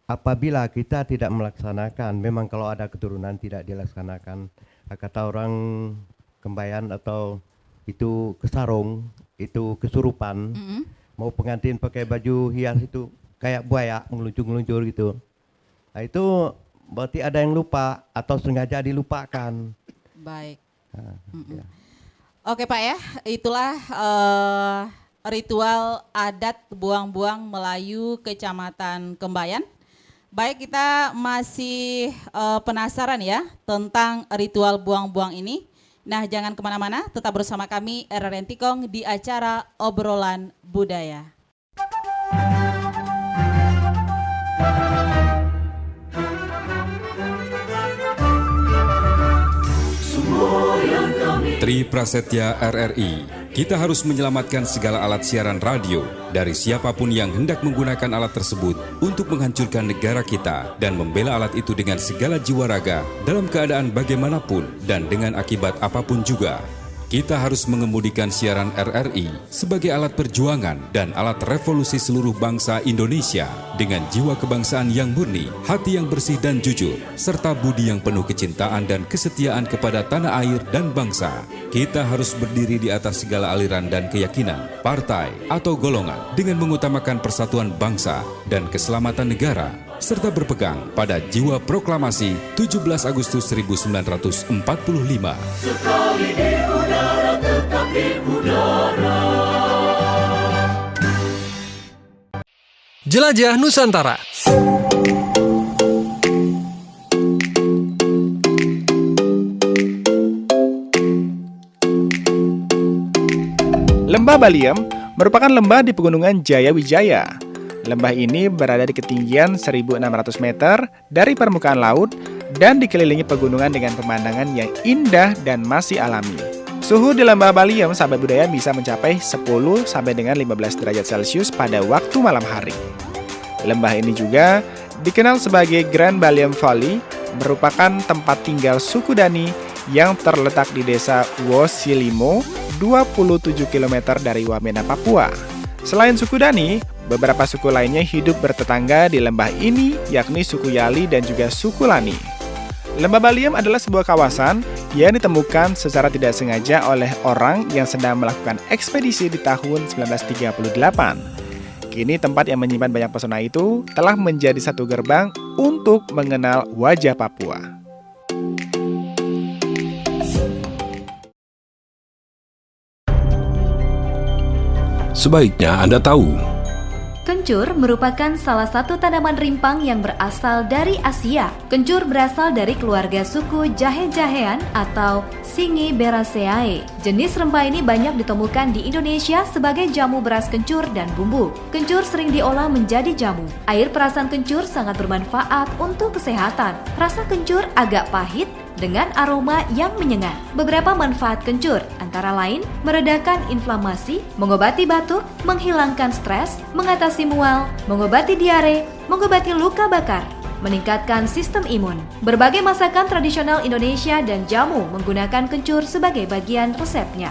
Speaker 3: apabila kita tidak melaksanakan, memang kalau ada keturunan tidak dilaksanakan, kata orang kembayan atau itu kesarung, itu kesurupan, mau pengantin pakai baju hias itu kayak buaya ngeluncur-ngeluncur gitu. Nah itu berarti ada yang lupa atau sengaja dilupakan.
Speaker 1: Baik.
Speaker 3: Ya.
Speaker 1: Oke Pak ya, itulah ritual adat buang-buang Melayu Kecamatan Kembayan. Baik, kita masih penasaran ya tentang ritual buang-buang ini. Nah, jangan kemana-mana, tetap bersama kami RRN Tikong di acara Obrolan Budaya.
Speaker 8: Tri Prasetya RRI. Kita harus menyelamatkan segala alat siaran radio dari siapapun yang hendak menggunakan alat tersebut untuk menghancurkan negara kita dan membela alat itu dengan segala jiwa raga dalam keadaan bagaimanapun dan dengan akibat apapun juga. Kita harus mengemudikan siaran RRI sebagai alat perjuangan dan alat revolusi seluruh bangsa Indonesia dengan jiwa kebangsaan yang murni, hati yang bersih dan jujur, serta budi yang penuh kecintaan dan kesetiaan kepada tanah air dan bangsa. Kita harus berdiri di atas segala aliran dan keyakinan, partai atau golongan dengan mengutamakan persatuan bangsa dan keselamatan negara, serta berpegang pada jiwa proklamasi 17 Agustus 1945.
Speaker 7: Sekali di udara, tetap di udara.
Speaker 11: Jelajah Nusantara.
Speaker 12: Lembah Baliem merupakan lembah di Pegunungan Jayawijaya. Lembah ini berada di ketinggian 1.600 meter dari permukaan laut dan dikelilingi pegunungan dengan pemandangan yang indah dan masih alami. Suhu di Lembah Baliem, sahabat budaya, bisa mencapai 10 sampai dengan 15 derajat Celcius pada waktu malam hari. Lembah ini juga dikenal sebagai Grand Baliem Valley, merupakan tempat tinggal suku Dani yang terletak di desa Wosilimo, 27 km dari Wamena, Papua. Selain suku Dani, beberapa suku lainnya hidup bertetangga di lembah ini, yakni suku Yali dan juga suku Lani. Lembah Baliem adalah sebuah kawasan yang ditemukan secara tidak sengaja oleh orang yang sedang melakukan ekspedisi di tahun 1938. Kini tempat yang menyimpan banyak pesona itu telah menjadi satu gerbang untuk mengenal wajah Papua.
Speaker 4: Sebaiknya Anda tahu,
Speaker 13: Kencur merupakan salah satu tanaman rimpang yang berasal dari Asia. Kencur berasal dari keluarga suku jahe-jahean atau Singiberaceae. Jenis rempah ini banyak ditemukan di Indonesia sebagai jamu beras kencur dan bumbu. Kencur sering diolah menjadi jamu. Air perasan kencur sangat bermanfaat untuk kesehatan. Rasa kencur agak pahit dengan aroma yang menyengat. Beberapa manfaat kencur antara lain meredakan inflamasi, mengobati batuk, menghilangkan stres, mengatasi mual, mengobati diare, mengobati luka bakar, meningkatkan sistem imun. Berbagai masakan tradisional Indonesia dan jamu menggunakan kencur sebagai bagian resepnya.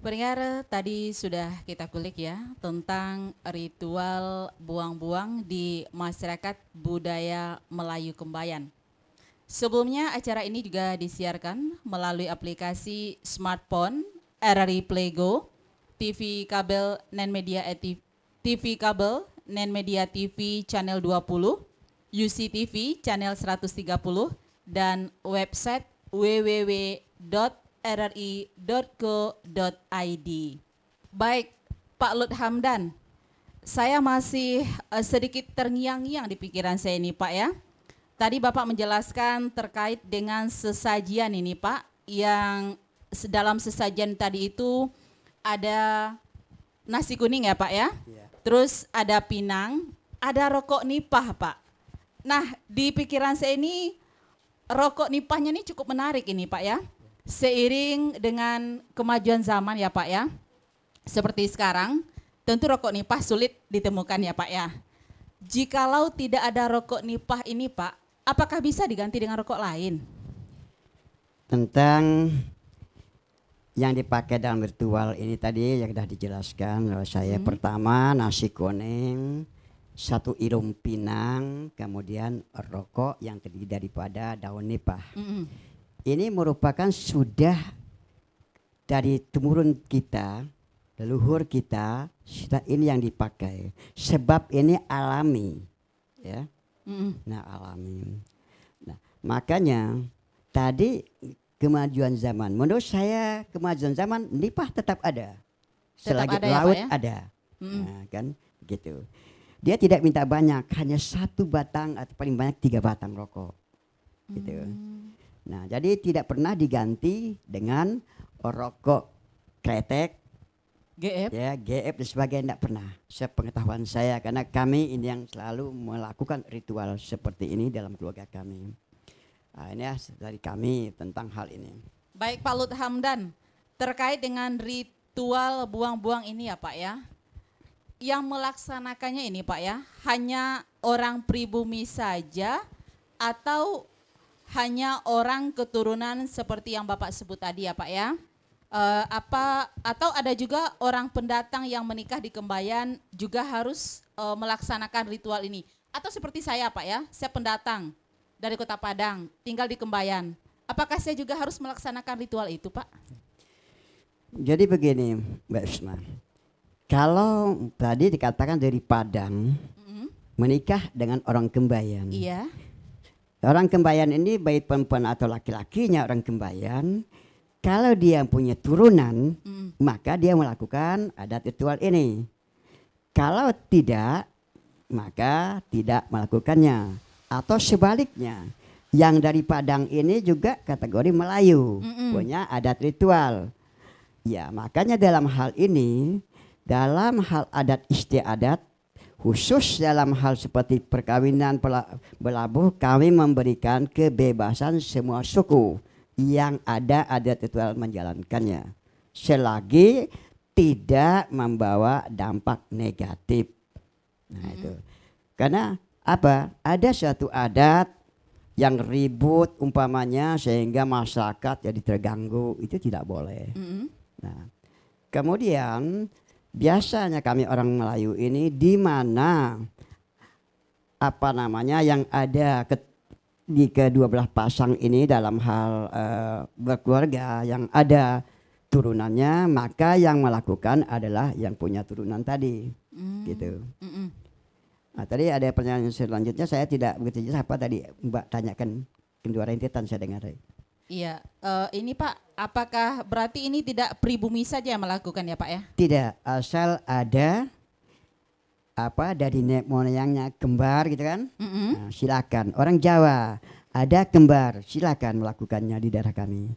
Speaker 1: Pendengar, tadi sudah kita kulik ya tentang ritual buang-buang di masyarakat budaya Melayu Kembayan. Sebelumnya acara ini juga disiarkan melalui aplikasi smartphone RRI Playgo, TV kabel Nen Media TV kabel Nen Media TV channel 20, UCTV channel 130 dan website www.rri.co.id. Baik, Pak Lut Hamdan, saya masih sedikit terngiang-ngiang di pikiran saya ini Pak ya. Tadi Bapak menjelaskan terkait dengan sesajian ini Pak, yang dalam sesajian tadi itu ada nasi kuning ya Pak ya, terus ada pinang, ada rokok nipah Pak. Nah di pikiran saya ini rokok nipahnya ini cukup menarik ini Pak ya. Seiring dengan kemajuan zaman ya Pak ya, seperti sekarang tentu rokok nipah sulit ditemukan ya Pak ya. Jikalau tidak ada rokok nipah ini Pak, apakah bisa diganti dengan rokok lain?
Speaker 2: Tentang yang dipakai dalam ritual ini tadi yang sudah dijelaskan oleh saya. Pertama nasi kuning, satu irum pinang, kemudian rokok yang terdiri daripada daun nipah. Ini merupakan sudah dari temurun kita, leluhur kita, sudah ini yang dipakai. Sebab ini alami, ya. Nah alami. Nah makanya tadi kemajuan zaman, menurut saya kemajuan zaman nipah tetap ada, selagi
Speaker 1: ada
Speaker 2: laut
Speaker 1: ya,
Speaker 2: ada, nah, kan gitu. dia tidak minta banyak, hanya 1 batang atau paling banyak 3 batang rokok. Gitu. Nah, jadi tidak pernah diganti dengan rokok kretek,
Speaker 1: GF.
Speaker 2: ya, GF dan sebagainya, tidak pernah. Sepengetahuan saya, karena kami ini yang selalu melakukan ritual seperti ini dalam keluarga kami. Nah, ini dari kami tentang hal ini.
Speaker 1: Baik Pak Lut Hamdan, terkait dengan ritual buang-buang ini ya Pak ya, yang melaksanakannya ini Pak ya, hanya orang pribumi saja atau hanya orang keturunan seperti yang Bapak sebut tadi ya Pak ya? Atau ada juga orang pendatang yang menikah di Kembayan juga harus melaksanakan ritual ini? Atau seperti saya Pak ya, saya pendatang dari Kota Padang, tinggal di Kembayan. Apakah saya juga harus melaksanakan ritual itu Pak?
Speaker 2: Jadi begini Mbak Isma, kalau tadi dikatakan dari Padang menikah dengan orang Kembayan.
Speaker 1: Iya.
Speaker 2: Orang Kembayan ini baik perempuan atau laki-lakinya orang Kembayan, kalau dia punya turunan, maka dia melakukan adat ritual ini. Kalau tidak, maka tidak melakukannya. Atau sebaliknya, yang dari Padang ini juga kategori Melayu, punya adat ritual. Ya, makanya dalam hal ini, dalam hal adat istiadat, khusus dalam hal seperti perkawinan berlabuh, kami memberikan kebebasan semua suku yang ada adat ritual menjalankannya, selagi tidak membawa dampak negatif. Nah itu, karena apa? Ada suatu adat yang ribut umpamanya sehingga masyarakat jadi terganggu, itu tidak boleh. Nah, kemudian biasanya kami orang Melayu ini di mana yang ada di kedua belah pasang ini dalam hal berkeluarga yang ada turunannya, maka yang melakukan adalah yang punya turunan tadi, gitu. Nah, tadi ada pertanyaan selanjutnya, saya tidak begitu jelas apa tadi Mbak tanyakan, kedua rentetan saya dengar.
Speaker 1: Iya, ini Pak, apakah berarti ini tidak pribumi saja yang melakukan ya Pak ya?
Speaker 2: Tidak, asal ada dari nenek moyangnya kembar gitu kan, nah, silakan. Orang Jawa ada kembar, silakan melakukannya di daerah kami.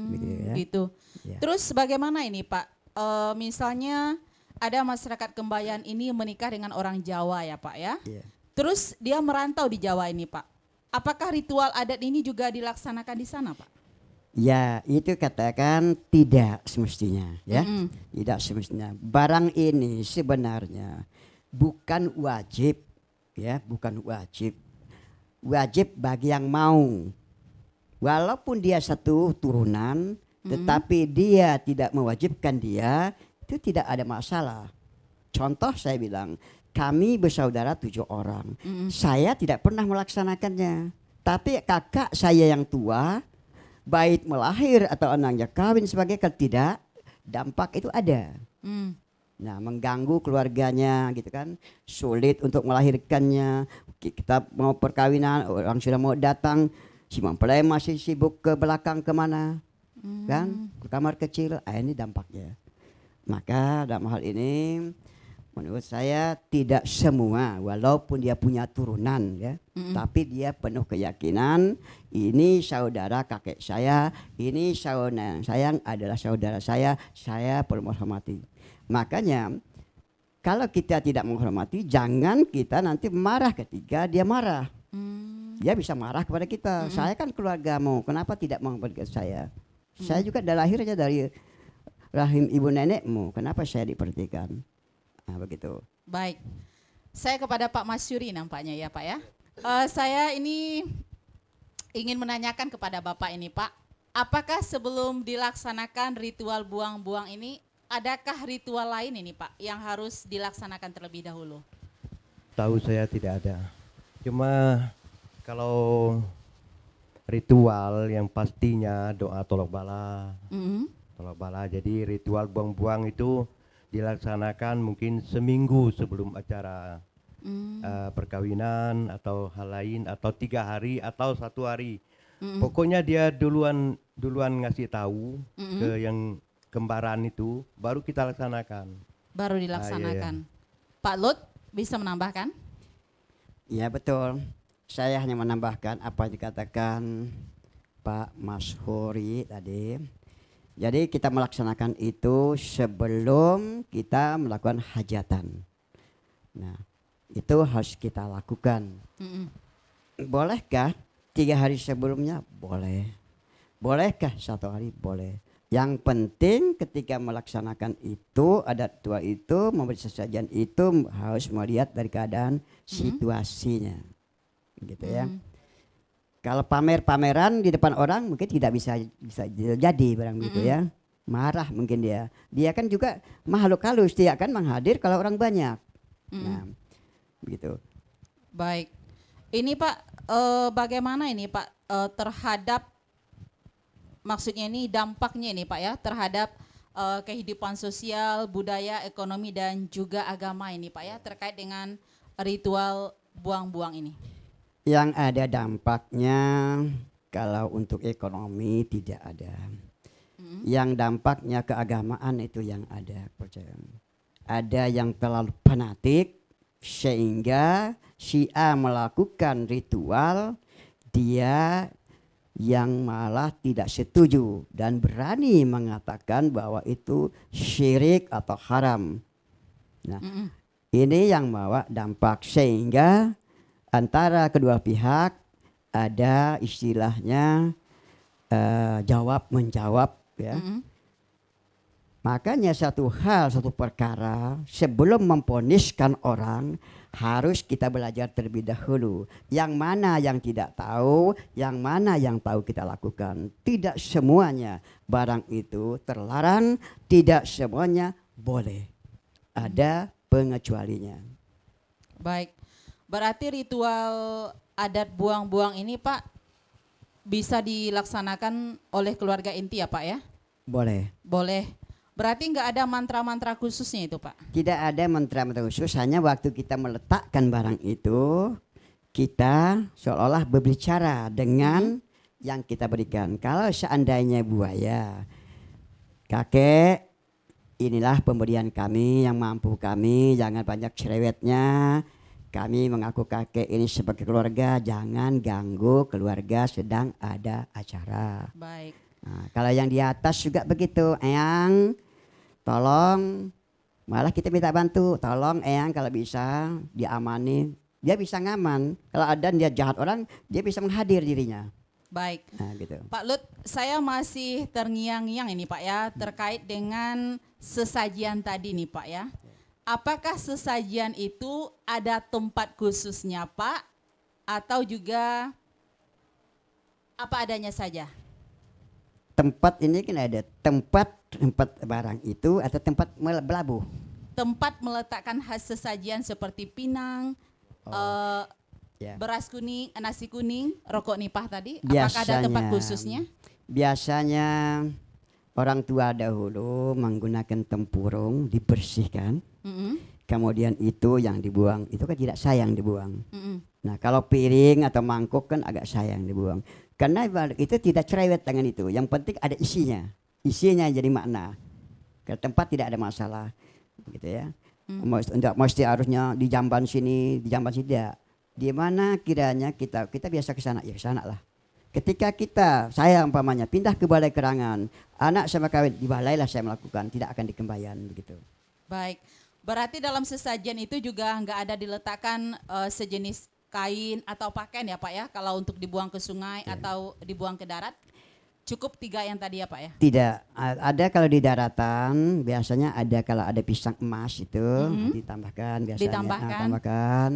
Speaker 2: Gitu. Ya.
Speaker 1: Gitu.
Speaker 2: Ya.
Speaker 1: Terus bagaimana ini Pak? Misalnya ada masyarakat Kembayan ini menikah dengan orang Jawa ya Pak ya?
Speaker 2: Ya.
Speaker 1: Terus dia merantau di Jawa ini Pak. Apakah ritual adat ini juga dilaksanakan di sana Pak?
Speaker 2: Ya, itu katakan tidak semestinya ya. Tidak semestinya. Barang ini sebenarnya bukan wajib ya, bukan wajib. Wajib bagi yang mau. Walaupun dia satu turunan, tetapi dia tidak mewajibkan dia, itu tidak ada masalah. Contoh saya bilang, kami bersaudara 7 orang. Saya tidak pernah melaksanakannya. Tapi kakak saya yang tua, baik melahir atau anaknya kawin sebagai tidak, dampak itu ada. Nah, mengganggu keluarganya gitu kan. Sulit untuk melahirkannya. Kita mau perkawinan, orang sudah mau datang, si mempelai masih sibuk ke belakang kemana. Kan, ke kamar kecil, ini dampaknya. Maka dalam hal ini menurut saya tidak semua, walaupun dia punya turunan ya, tapi dia penuh keyakinan ini saudara kakek saya, ini saudara saya adalah saudara saya perlu menghormati. Makanya kalau kita tidak menghormati, jangan kita nanti marah ketika dia marah. Dia bisa marah kepada kita. Saya kan keluargamu, kenapa tidak menghormati saya? Saya juga lahirnya dari rahim ibu nenekmu, kenapa saya diperhatikan? Nah, begitu.
Speaker 1: Baik, saya kepada Pak Masyuri nampaknya ya Pak ya. Saya ini ingin menanyakan kepada Bapak ini Pak, apakah sebelum dilaksanakan ritual buang-buang ini, adakah ritual lain ini Pak yang harus dilaksanakan terlebih dahulu?
Speaker 3: Tahu saya tidak ada. Cuma kalau ritual yang pastinya doa tolak bala. Tolak bala. Jadi ritual buang-buang itu dilaksanakan mungkin seminggu sebelum acara perkawinan atau hal lain, atau 3 hari atau 1 hari. Pokoknya dia duluan ngasih tahu ke yang kembaran itu, baru kita laksanakan.
Speaker 1: Baru dilaksanakan.
Speaker 3: Iya.
Speaker 1: Pak Lut, bisa menambahkan?
Speaker 2: Ya betul. Saya hanya menambahkan apa yang dikatakan Pak Mashuri tadi. Jadi kita melaksanakan itu sebelum kita melakukan hajatan. Nah, itu harus kita lakukan. Bolehkah 3 hari sebelumnya? Boleh. Bolehkah 1 hari? Boleh. Yang penting ketika melaksanakan itu, adat tua itu, memberi sesajian itu harus melihat dari keadaan situasinya. Gitu ya. Kalau pamer-pameran di depan orang mungkin tidak bisa jadi barang gitu ya. Marah mungkin dia. Dia kan juga makhluk halus, dia akan menghadir kalau orang banyak. Nah, begitu.
Speaker 1: Baik. Ini Pak, bagaimana ini Pak terhadap, maksudnya ini dampaknya ini Pak ya terhadap kehidupan sosial, budaya, ekonomi dan juga agama ini Pak ya terkait dengan ritual buang-buang ini?
Speaker 2: Yang ada dampaknya kalau untuk ekonomi tidak ada. Yang dampaknya keagamaan itu yang ada, percaya. Ada yang terlalu fanatik sehingga si A melakukan ritual, dia yang malah tidak setuju dan berani mengatakan bahwa itu syirik atau haram. Nah, ini yang bawa dampak sehingga antara kedua pihak ada istilahnya jawab menjawab ya. Makanya satu perkara sebelum memvoniskan orang harus kita belajar terlebih dahulu. Yang mana yang tidak tahu, yang mana yang tahu kita lakukan. Tidak semuanya barang itu terlarang, tidak semuanya boleh. Ada pengecualinya.
Speaker 1: Baik. Berarti ritual adat buang-buang ini Pak bisa dilaksanakan oleh keluarga inti ya Pak ya?
Speaker 2: Boleh.
Speaker 1: Boleh. Berarti nggak ada mantra-mantra khususnya itu Pak?
Speaker 2: Tidak ada mantra-mantra khusus, hanya waktu kita meletakkan barang itu kita seolah-olah berbicara dengan yang kita berikan. Kalau seandainya buaya, kakek inilah pemberian kami yang mampu kami, jangan banyak cerewetnya. Kami mengaku kakek ini sebagai keluarga, jangan ganggu keluarga sedang ada acara.
Speaker 1: Baik.
Speaker 2: Nah, kalau yang di atas juga begitu, Eyang, tolong, malah kita minta bantu, tolong Eyang kalau bisa diamani, dia bisa ngaman. Kalau ada dia jahat orang, dia bisa menghadir dirinya.
Speaker 1: Baik.
Speaker 2: Nah, gitu.
Speaker 1: Pak Lut, saya masih terngiang-ngiang ini Pak ya terkait dengan sesajian tadi nih Pak ya. Apakah sesajian itu ada tempat khususnya Pak atau juga apa adanya saja?
Speaker 2: Tempat ini kan ada tempat barang itu atau tempat berlabuh.
Speaker 1: Tempat meletakkan sesajian seperti pinang, beras kuning, nasi kuning, rokok nipah tadi. Apakah ada tempat khususnya? Biasanya
Speaker 2: orang tua dahulu menggunakan tempurung dibersihkan. Kemudian itu yang dibuang, itu kan tidak sayang dibuang. Nah kalau piring atau mangkuk kan agak sayang dibuang. Karena itu tidak cerewet dengan itu. Yang penting ada isinya. Isinya jadi makna. Ke tempat tidak ada masalah. Gitu ya. Mesti harusnya di jamban sini tidak. Di mana kiranya kita biasa ke sana, ya ke sana lah. Ketika saya umpamanya pindah ke Balai Kerangan, anak sama kawin di balai lah saya melakukan, tidak akan di Kembayan begitu.
Speaker 1: Baik. Berarti dalam sesajian itu juga nggak ada diletakkan sejenis kain atau pakaian ya Pak ya, kalau untuk dibuang ke sungai atau dibuang ke darat, cukup 3 yang tadi ya Pak ya?
Speaker 2: Tidak, ada kalau di daratan biasanya ada kalau ada pisang emas itu ditambahkan biasanya. Ditambahkan.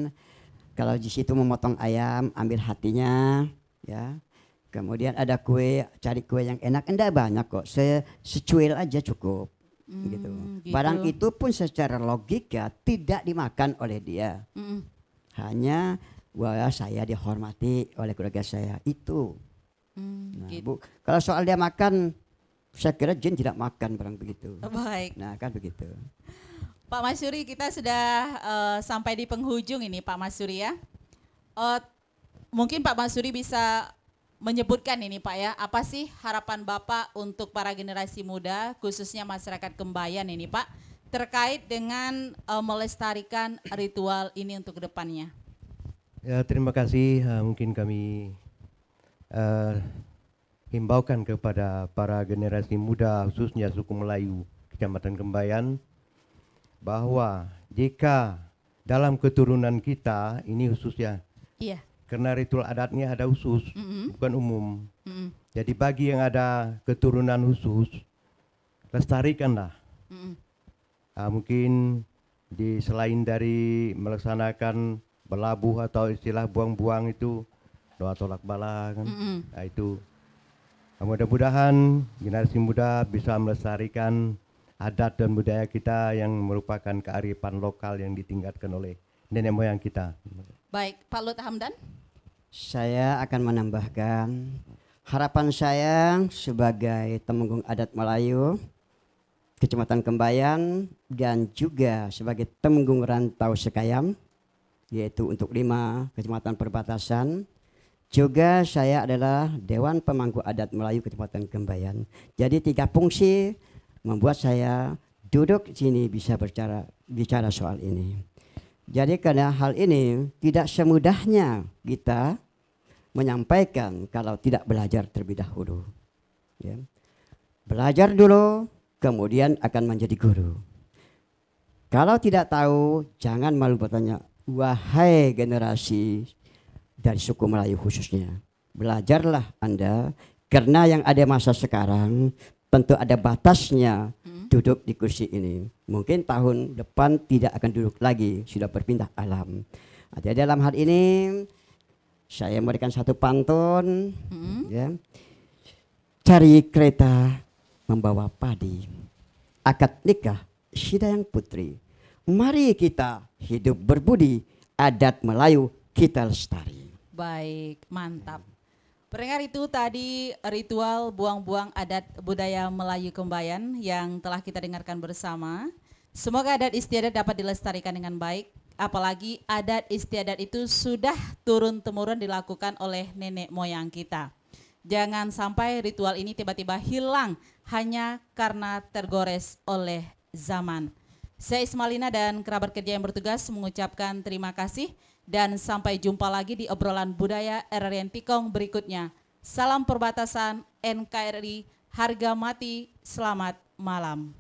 Speaker 2: Kalau di situ memotong ayam, ambil hatinya ya. Kemudian ada kue, cari kue yang enak, enggak banyak kok, secuil aja cukup. Gitu. Barang itu pun secara logika tidak dimakan oleh dia. Hanya bahwa saya dihormati oleh keluarga saya itu. Nah, gitu. Bu, kalau soal dia makan, saya kira jin tidak makan barang begitu.
Speaker 1: Baik.
Speaker 2: Nah kan begitu.
Speaker 1: Pak Masyuri, kita sudah sampai di penghujung ini Pak Masyuri ya. Mungkin Pak Masyuri bisa menyebutkan ini Pak ya, apa sih harapan Bapak untuk para generasi muda khususnya masyarakat Kembayan ini Pak terkait dengan melestarikan ritual ini untuk kedepannya?
Speaker 3: Ya, terima kasih. Mungkin kami himbaukan kepada para generasi muda khususnya suku Melayu Kecamatan Kembayan bahwa jika dalam keturunan kita ini khususnya,
Speaker 1: iya,
Speaker 3: karena ritual adatnya ada khusus, bukan umum. Jadi bagi yang ada keturunan khusus, lestarikanlah. Mungkin selain dari melaksanakan berlabuh atau istilah buang-buang itu doa tolak bala kan. Nah, itu mudah-mudahan generasi muda bisa melestarikan adat dan budaya kita yang merupakan kearifan lokal yang ditinggalkan oleh nenek moyang kita.
Speaker 1: Baik, Pak Lut Hamdan.
Speaker 2: Saya akan menambahkan harapan saya sebagai temenggung adat Melayu Kecamatan Kembayan dan juga sebagai temenggung rantau Sekayam, yaitu untuk 5 kecamatan perbatasan. Juga saya adalah Dewan Pemangku Adat Melayu Kecamatan Kembayan. Jadi 3 fungsi membuat saya duduk di sini bisa bicara soal ini. Jadi karena hal ini tidak semudahnya kita menyampaikan kalau tidak belajar terlebih dahulu. Ya. Belajar dulu, kemudian akan menjadi guru. Kalau tidak tahu, jangan malu bertanya. Wahai generasi dari suku Melayu khususnya, belajarlah Anda, karena yang ada masa sekarang tentu ada batasnya duduk di kursi ini. Mungkin tahun depan tidak akan duduk lagi, sudah berpindah alam. Jadi dalam hal ini saya memberikan satu pantun, ya. Cari kereta membawa padi, akad nikah sidang putri. Mari kita hidup berbudi, adat Melayu kita lestari.
Speaker 1: Baik, mantap. Pendengar, itu tadi ritual buang-buang adat budaya Melayu Kembayan yang telah kita dengarkan bersama. Semoga adat istiadat dapat dilestarikan dengan baik, apalagi adat istiadat itu sudah turun-temurun dilakukan oleh nenek moyang kita. Jangan sampai ritual ini tiba-tiba hilang hanya karena tergores oleh zaman. Saya Ismalina dan kerabat kerja yang bertugas mengucapkan terima kasih dan sampai jumpa lagi di obrolan budaya RRI Tikong berikutnya. Salam perbatasan NKRI, harga mati, selamat malam.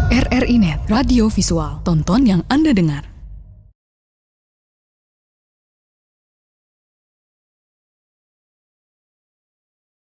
Speaker 11: RRI Net, radio visual, tonton yang Anda dengar.